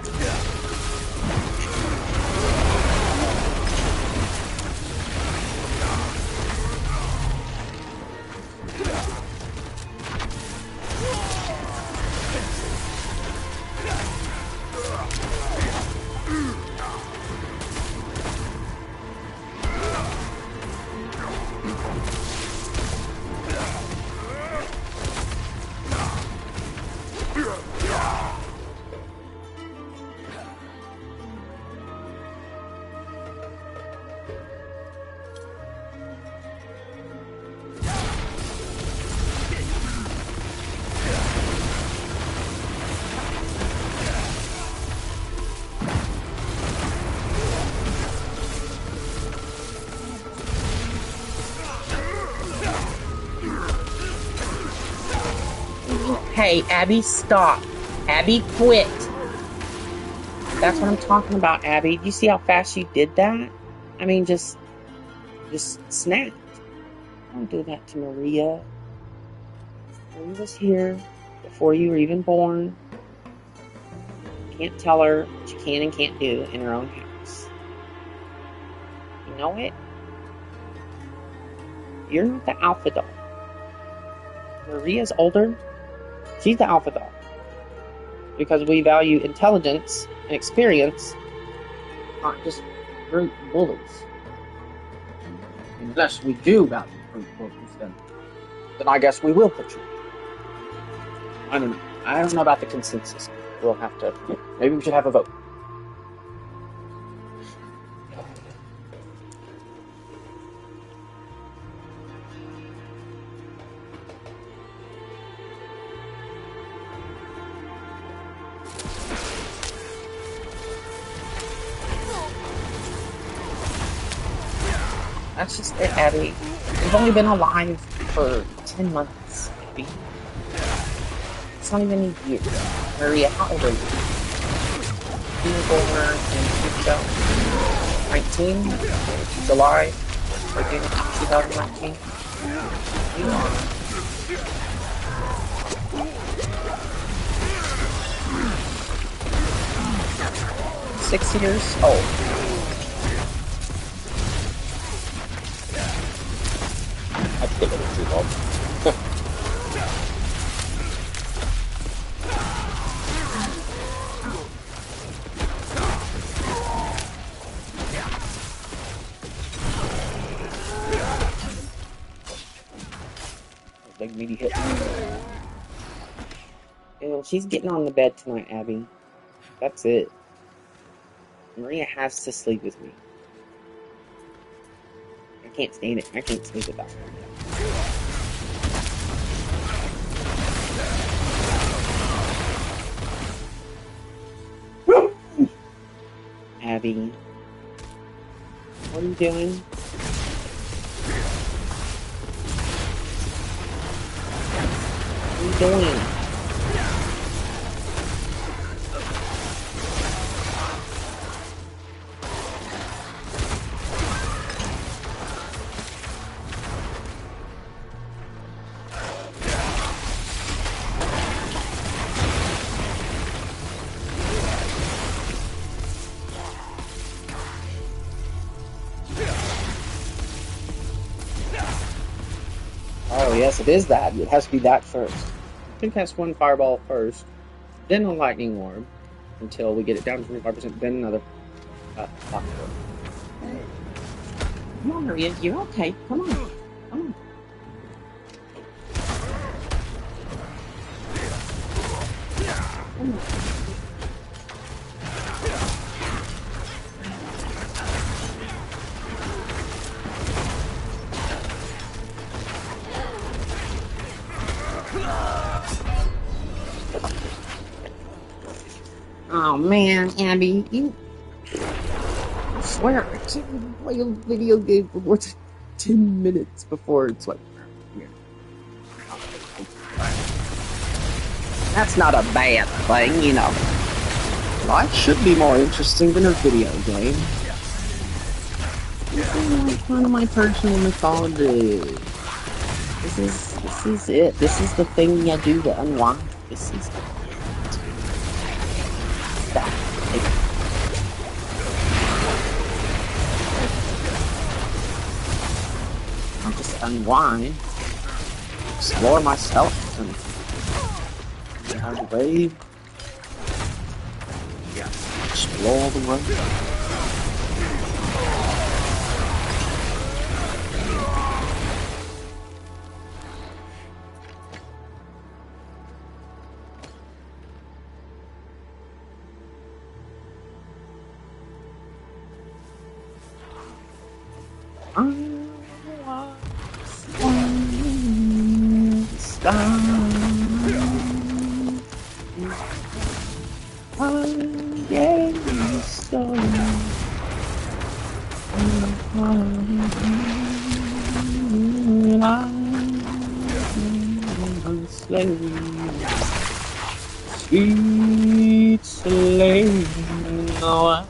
Hey, Abby, stop. Abby, quit. That's what I'm talking about, Abby. Do you see how fast you did that? I mean, just snapped. Don't do that to Maria. Maria was here before you were even born. You can't tell her what you can and can't do in her own house. You know it? You're not the alpha dog. Maria's older. She's the alpha dog. Because we value intelligence and experience, not just brute bullies. Unless we do value brute bullies, then I guess we will put you. I don't know. I don't know about the consensus. We'll have to. Maybe we should have a vote. That's just it, Abby. We've only been alive for 10 months, Abby. It's not even a year. Maria, how old are you? You were born in 2019? July? Or June 2019? You are. Six years old. I think it was too long. Big meaty hit. Ew, she's getting on the bed tonight, Abby. That's it. Maria has to sleep with me. I can't stand it. I can't sleep without her. Abby. What are you doing? What are you doing? Oh, yes, it is that. It has to be that first. I think that's one fireball first, then a lightning orb, until we get it down to 25%, then another clock orb. Come on, Maria. You're okay. Come on. Come on. Come on. Oh man, Abby, you. I swear, I can't even play a video game for more than 10 minutes before it's like. That's not a bad thing, you know. Life should be more interesting than a video game. This is like one of my personal mythology. This is This is it. This is the thing you do to unwind. This is it. That. I'll just unwind, explore myself, and have the wave. Yeah, explore the world. Sweet slave, no,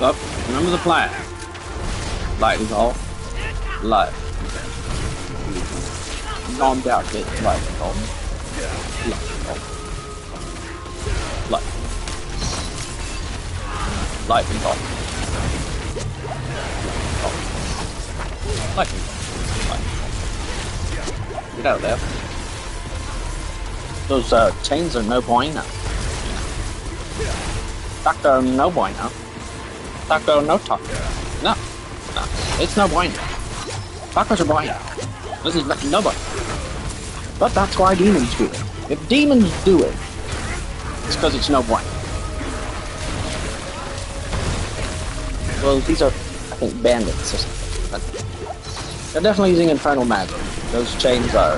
Up. Remember the plan. Light is off. Light. Non-doubt bit. Light is off. Light is off. Light. Light is off. Light is off. Light is off. Get out of there. Those chains are no bueno. Doctor no bueno. Taco no taco. No. It's no bueno. Tacos are bueno. This is no bueno. But that's why demons do it. If demons do it, it's because it's no bueno. Well, these are, I think, bandits or something. But they're definitely using infernal magic. Those chains are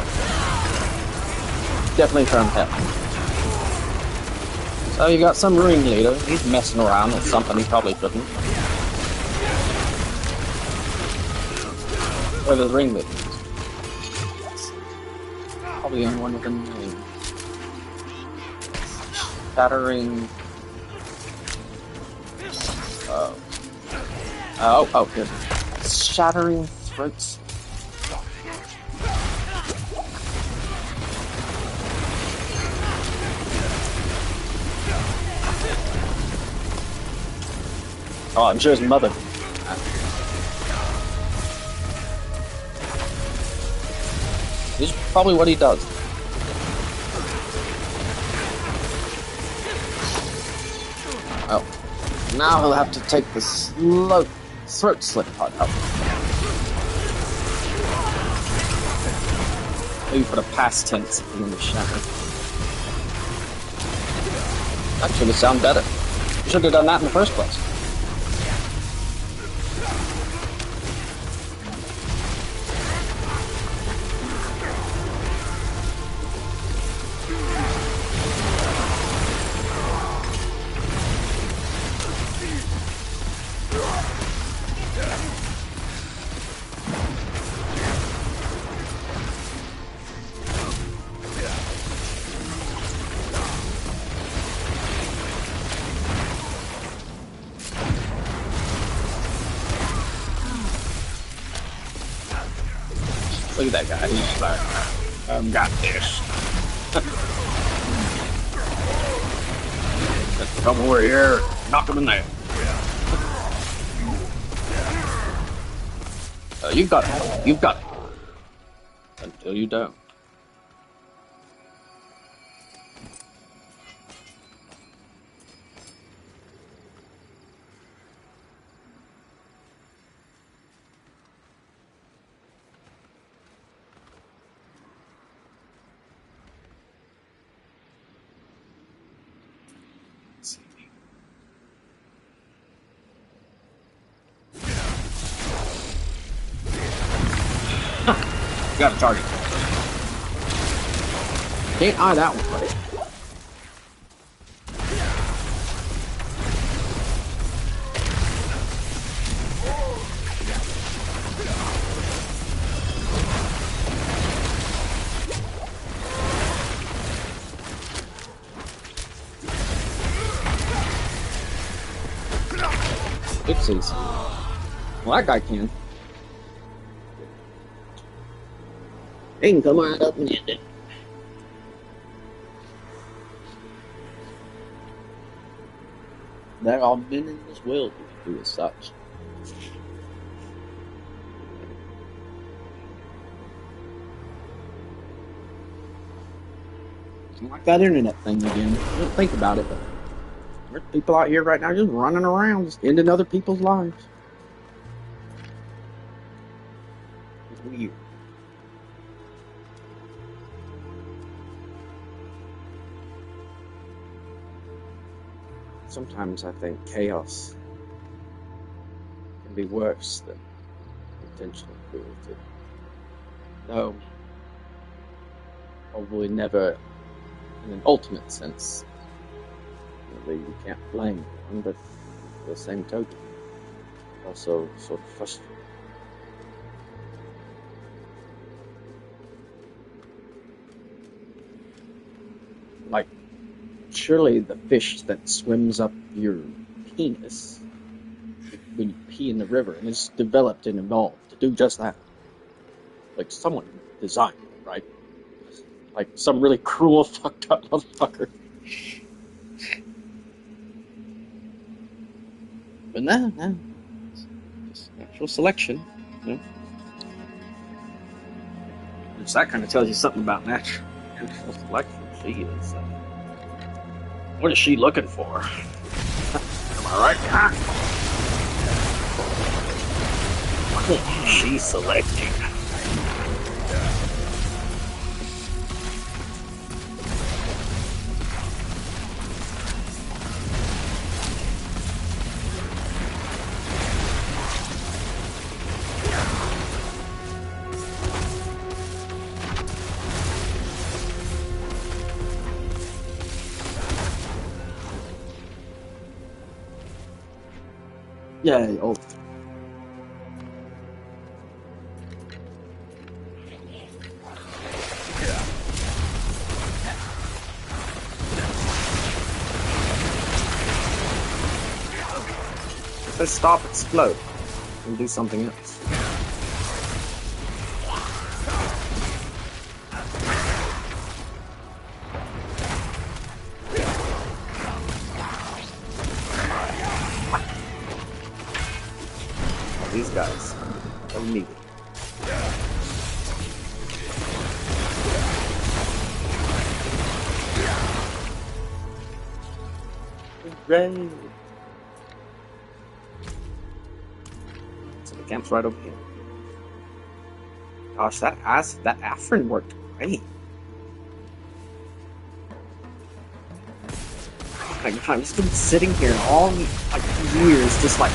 definitely from hell. So you got some ringleader, he's messing around with something he probably shouldn't. Where the ringleader is. Probably the only one with a name. Shattering... Oh, here. Shattering throats. Oh, I'm sure his mother. This is probably what he does. Oh. Now he'll have to take the slow throat slit part out. Maybe put a past tense in the shadow. That should have sounded better. You should have done that in the first place. Look at that guy. He's like, I've got this. Let's come over here, knock him in there. You've got it. You've got it. Until you don't. You got a target. Can't eye that one, buddy. Oopsies. Well, that guy can. He can come right up and end it. They've all been in this world to do as such. Like that internet thing again. I don't think about it, but there's people out here right now just running around, just ending other people's lives. It's weird. Sometimes I think chaos can be worse than intentional cruelty. Though, probably never in an ultimate sense. Really, you can't blame one, but for the same token, also sort of frustrating. Like, surely the fish that swims up your penis when you pee in the river and it's developed and evolved to do just that. Like someone designed it, right? Like some really cruel, fucked up motherfucker. But no. It's natural selection, you know? Which that kind of tells you something about natural selection. She is. What is she looking for? Am I right? Huh? What is she selecting? Yay, oh. Let's stop, explode, and do something else. These guys don't need it. Hooray! So the camp's right over here. Gosh, that Afrin worked great. Oh my god, I've just been sitting here all like years, just like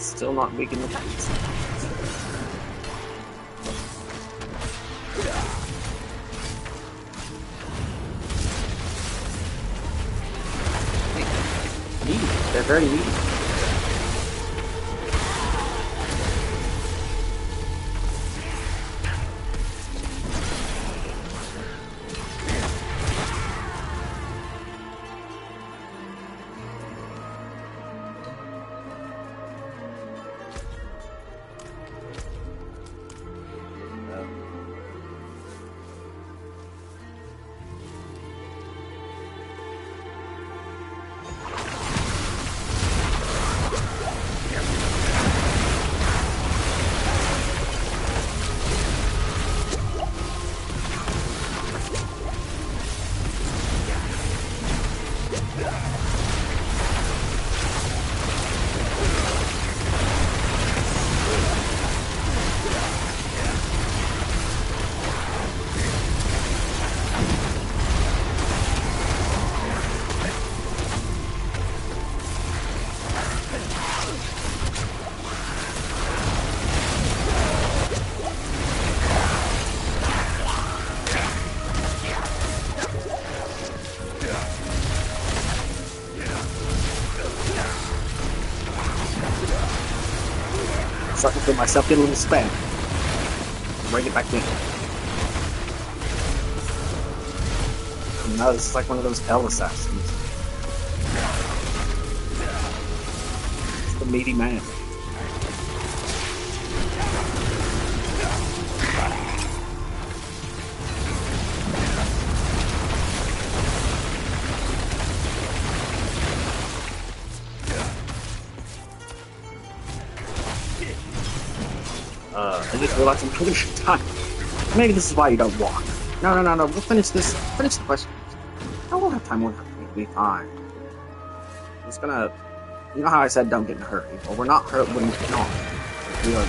Still not weaken the tanks. Needy. They're very needy. Starting to feel myself get a little spam. Bring it back in. And now this is like one of those L assassins. It's the meaty man. I just realized I'm finishing time. Maybe this is why you don't walk. No. We'll finish this. Finish the quest. I won't have time. We'll be fine. I'm just gonna. You know how I said don't get in a hurry? Well, we're not hurt when we're not. We are.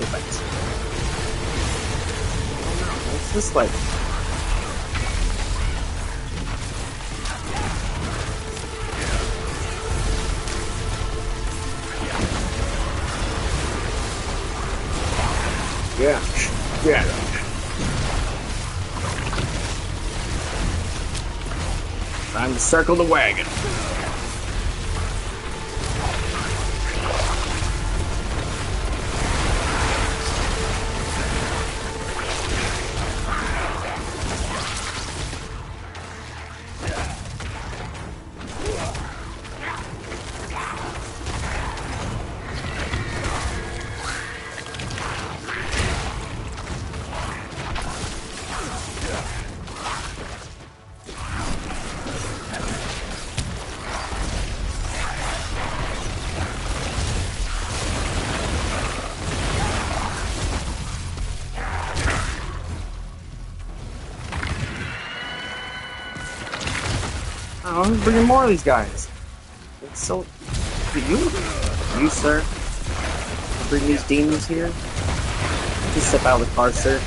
Defense. Oh no! It's this way. Yeah. Time to circle the wagon. I'm bringing more of these guys. It's so... You, sir? Bring these demons here? Just step out of the car, sir.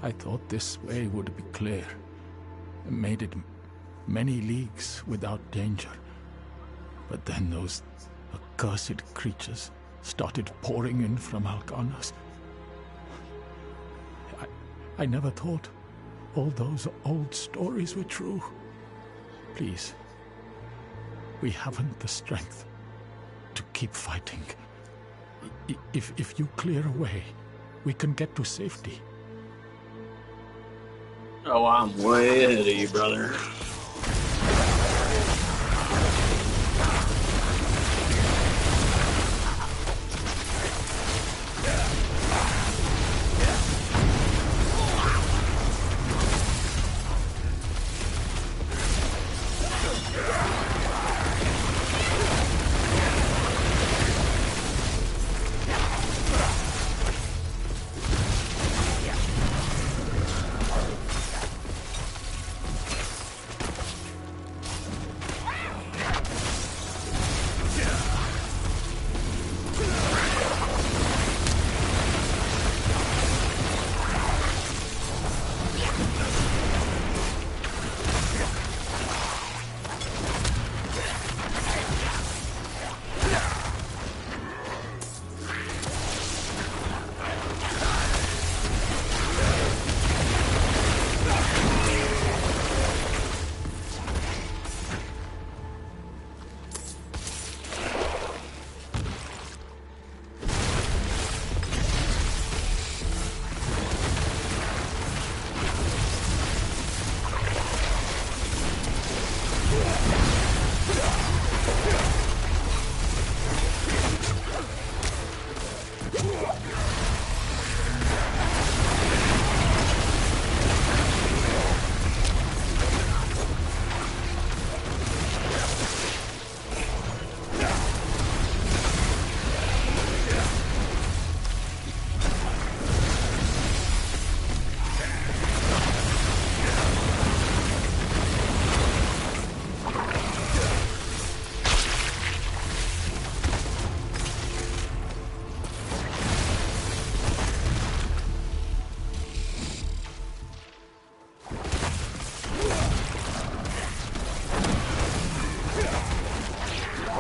I thought this way would be clear. Made it many leagues without danger. But then those accursed creatures started pouring in from Alcanas. I never thought all those old stories were true. Please, We haven't the strength to keep fighting. If you clear a way, we can get to safety. Oh, I'm way ahead of you, brother.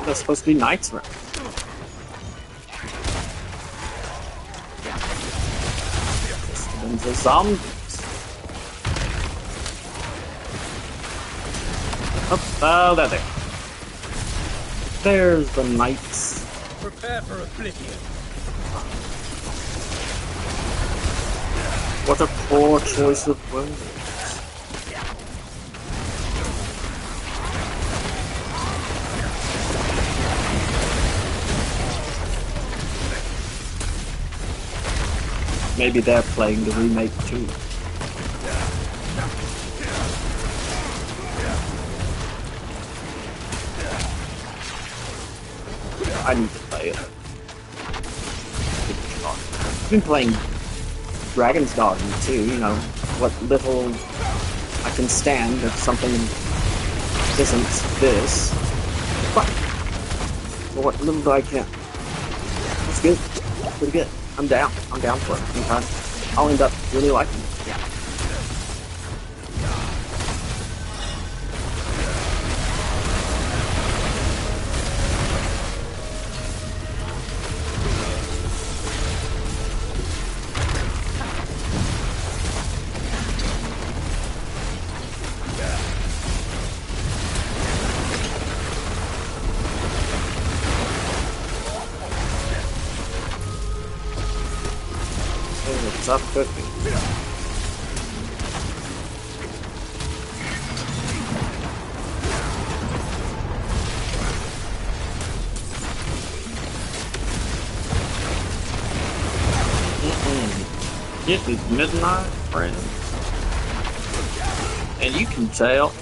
That's supposed to be Knight's Round. And the zombies. Oh, there they are. There's the knights. Prepare for oblivion. What a poor choice of words. Maybe they're playing the remake too. I need to play it. I've been playing Dragon's Dogma too, you know, what little I can stand if something isn't this. But what little I can. It's good. Pretty good. I'm down for it. Sometimes I'll end up really liking it. Yeah. Stop cooking. It is midnight, friends. And you can tell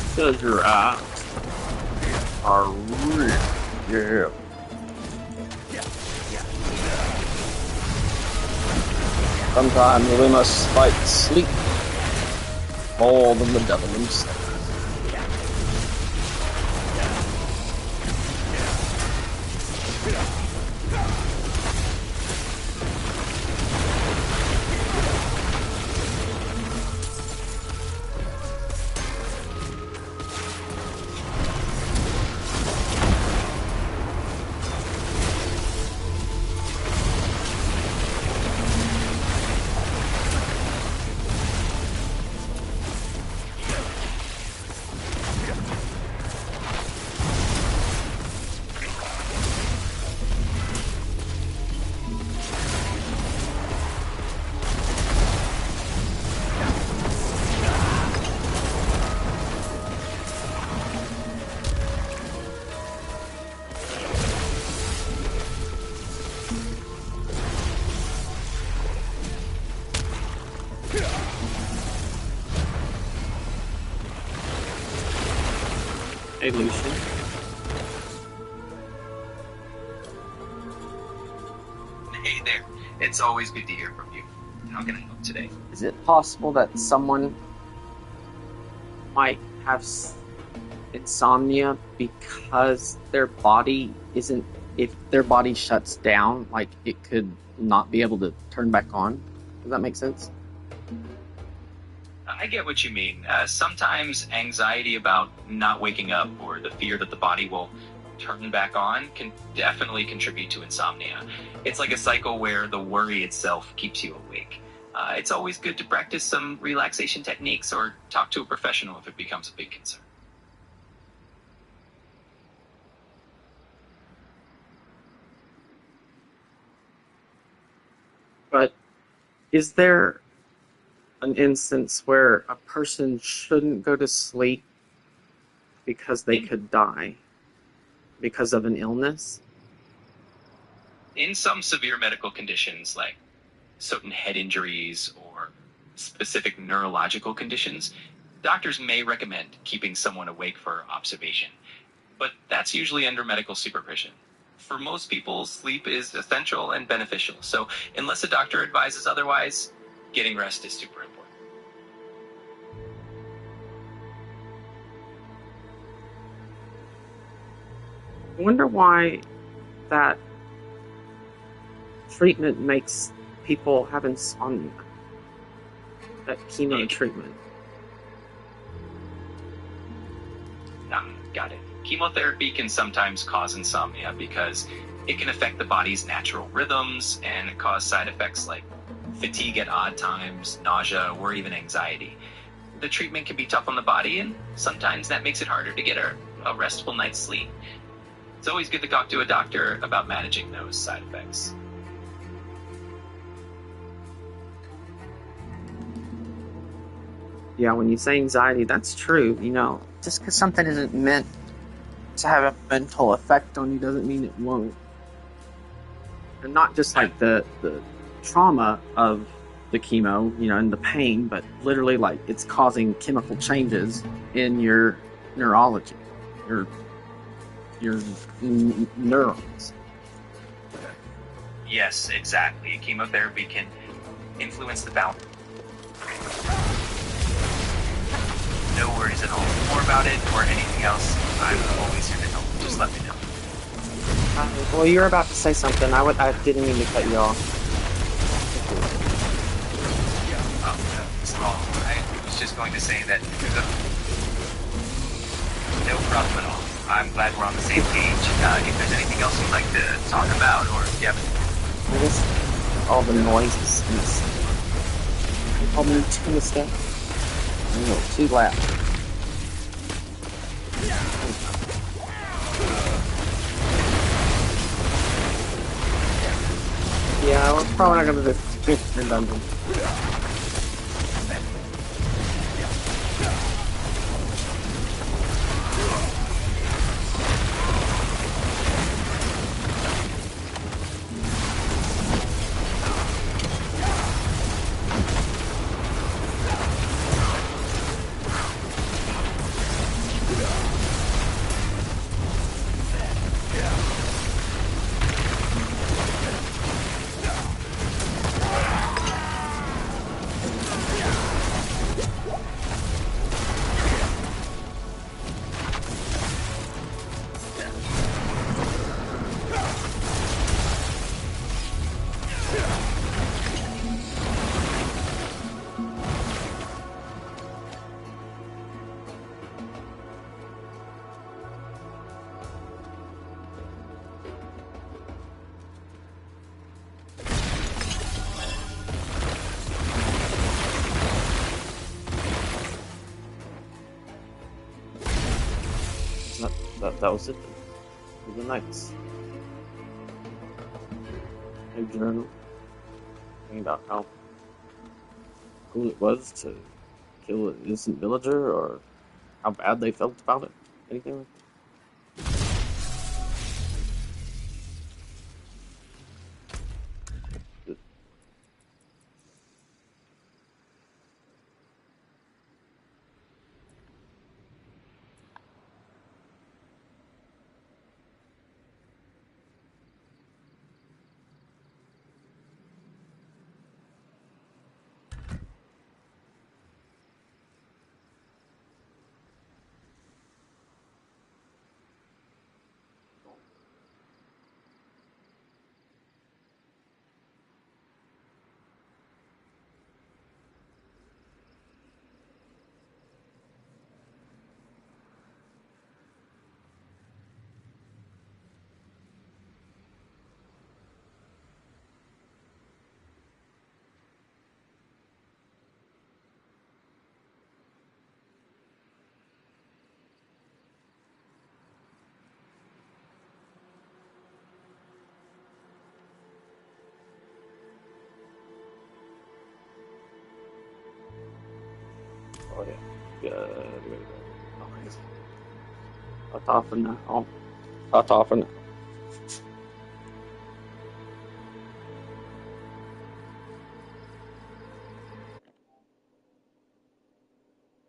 because your eyes are real. Yeah. Sometimes we must fight sleep more than the devil himself. Hey, Lucian. Hey there. It's always good to hear from you. How can I help today? Is it possible that someone might have insomnia because their body isn't, if their body shuts down, like it could not be able to turn back on? Does that make sense? I get what you mean. Sometimes anxiety about not waking up or the fear that the body will turn back on can definitely contribute to insomnia. It's like a cycle where the worry itself keeps you awake. It's always good to practice some relaxation techniques or talk to a professional if it becomes a big concern. But is there an instance where a person shouldn't go to sleep because they could die because of an illness? In some severe medical conditions, like certain head injuries or specific neurological conditions, doctors may recommend keeping someone awake for observation, but that's usually under medical supervision. For most people, sleep is essential and beneficial, so unless a doctor advises otherwise, getting rest is super important. I wonder why that treatment makes people have insomnia. That chemo treatment. Got it. Chemotherapy can sometimes cause insomnia because it can affect the body's natural rhythms and cause side effects like fatigue at odd times, nausea, or even anxiety. The treatment can be tough on the body, and sometimes that makes it harder to get a restful night's sleep. It's always good to talk to a doctor about managing those side effects. Yeah, when you say anxiety, that's true. You know, just because something isn't meant to have a mental effect on you doesn't mean it won't. And not just like the trauma of the chemo, you know, and the pain, but literally like it's causing chemical changes in your neurology, your neurons. Yes, exactly. Chemotherapy can influence the balance. No worries at all. More about it or anything else, I'm always here to help. Just let me know. Well, you were about to say something. I didn't mean to cut you off. I was just going to say that no problem at all. I'm glad we're on the same page. If there's anything else you'd like to talk about, or if you have I guess all the noises and you called me too mistake. No, too loud. Yeah, we're probably not gonna do redundant. That was it. For the nights. A journal. Talking about how cool it was to kill an innocent villager, or how bad they felt about it. Anything like that. Oh yeah. Good. Okay. Ta-ta for now. Ta-ta for now.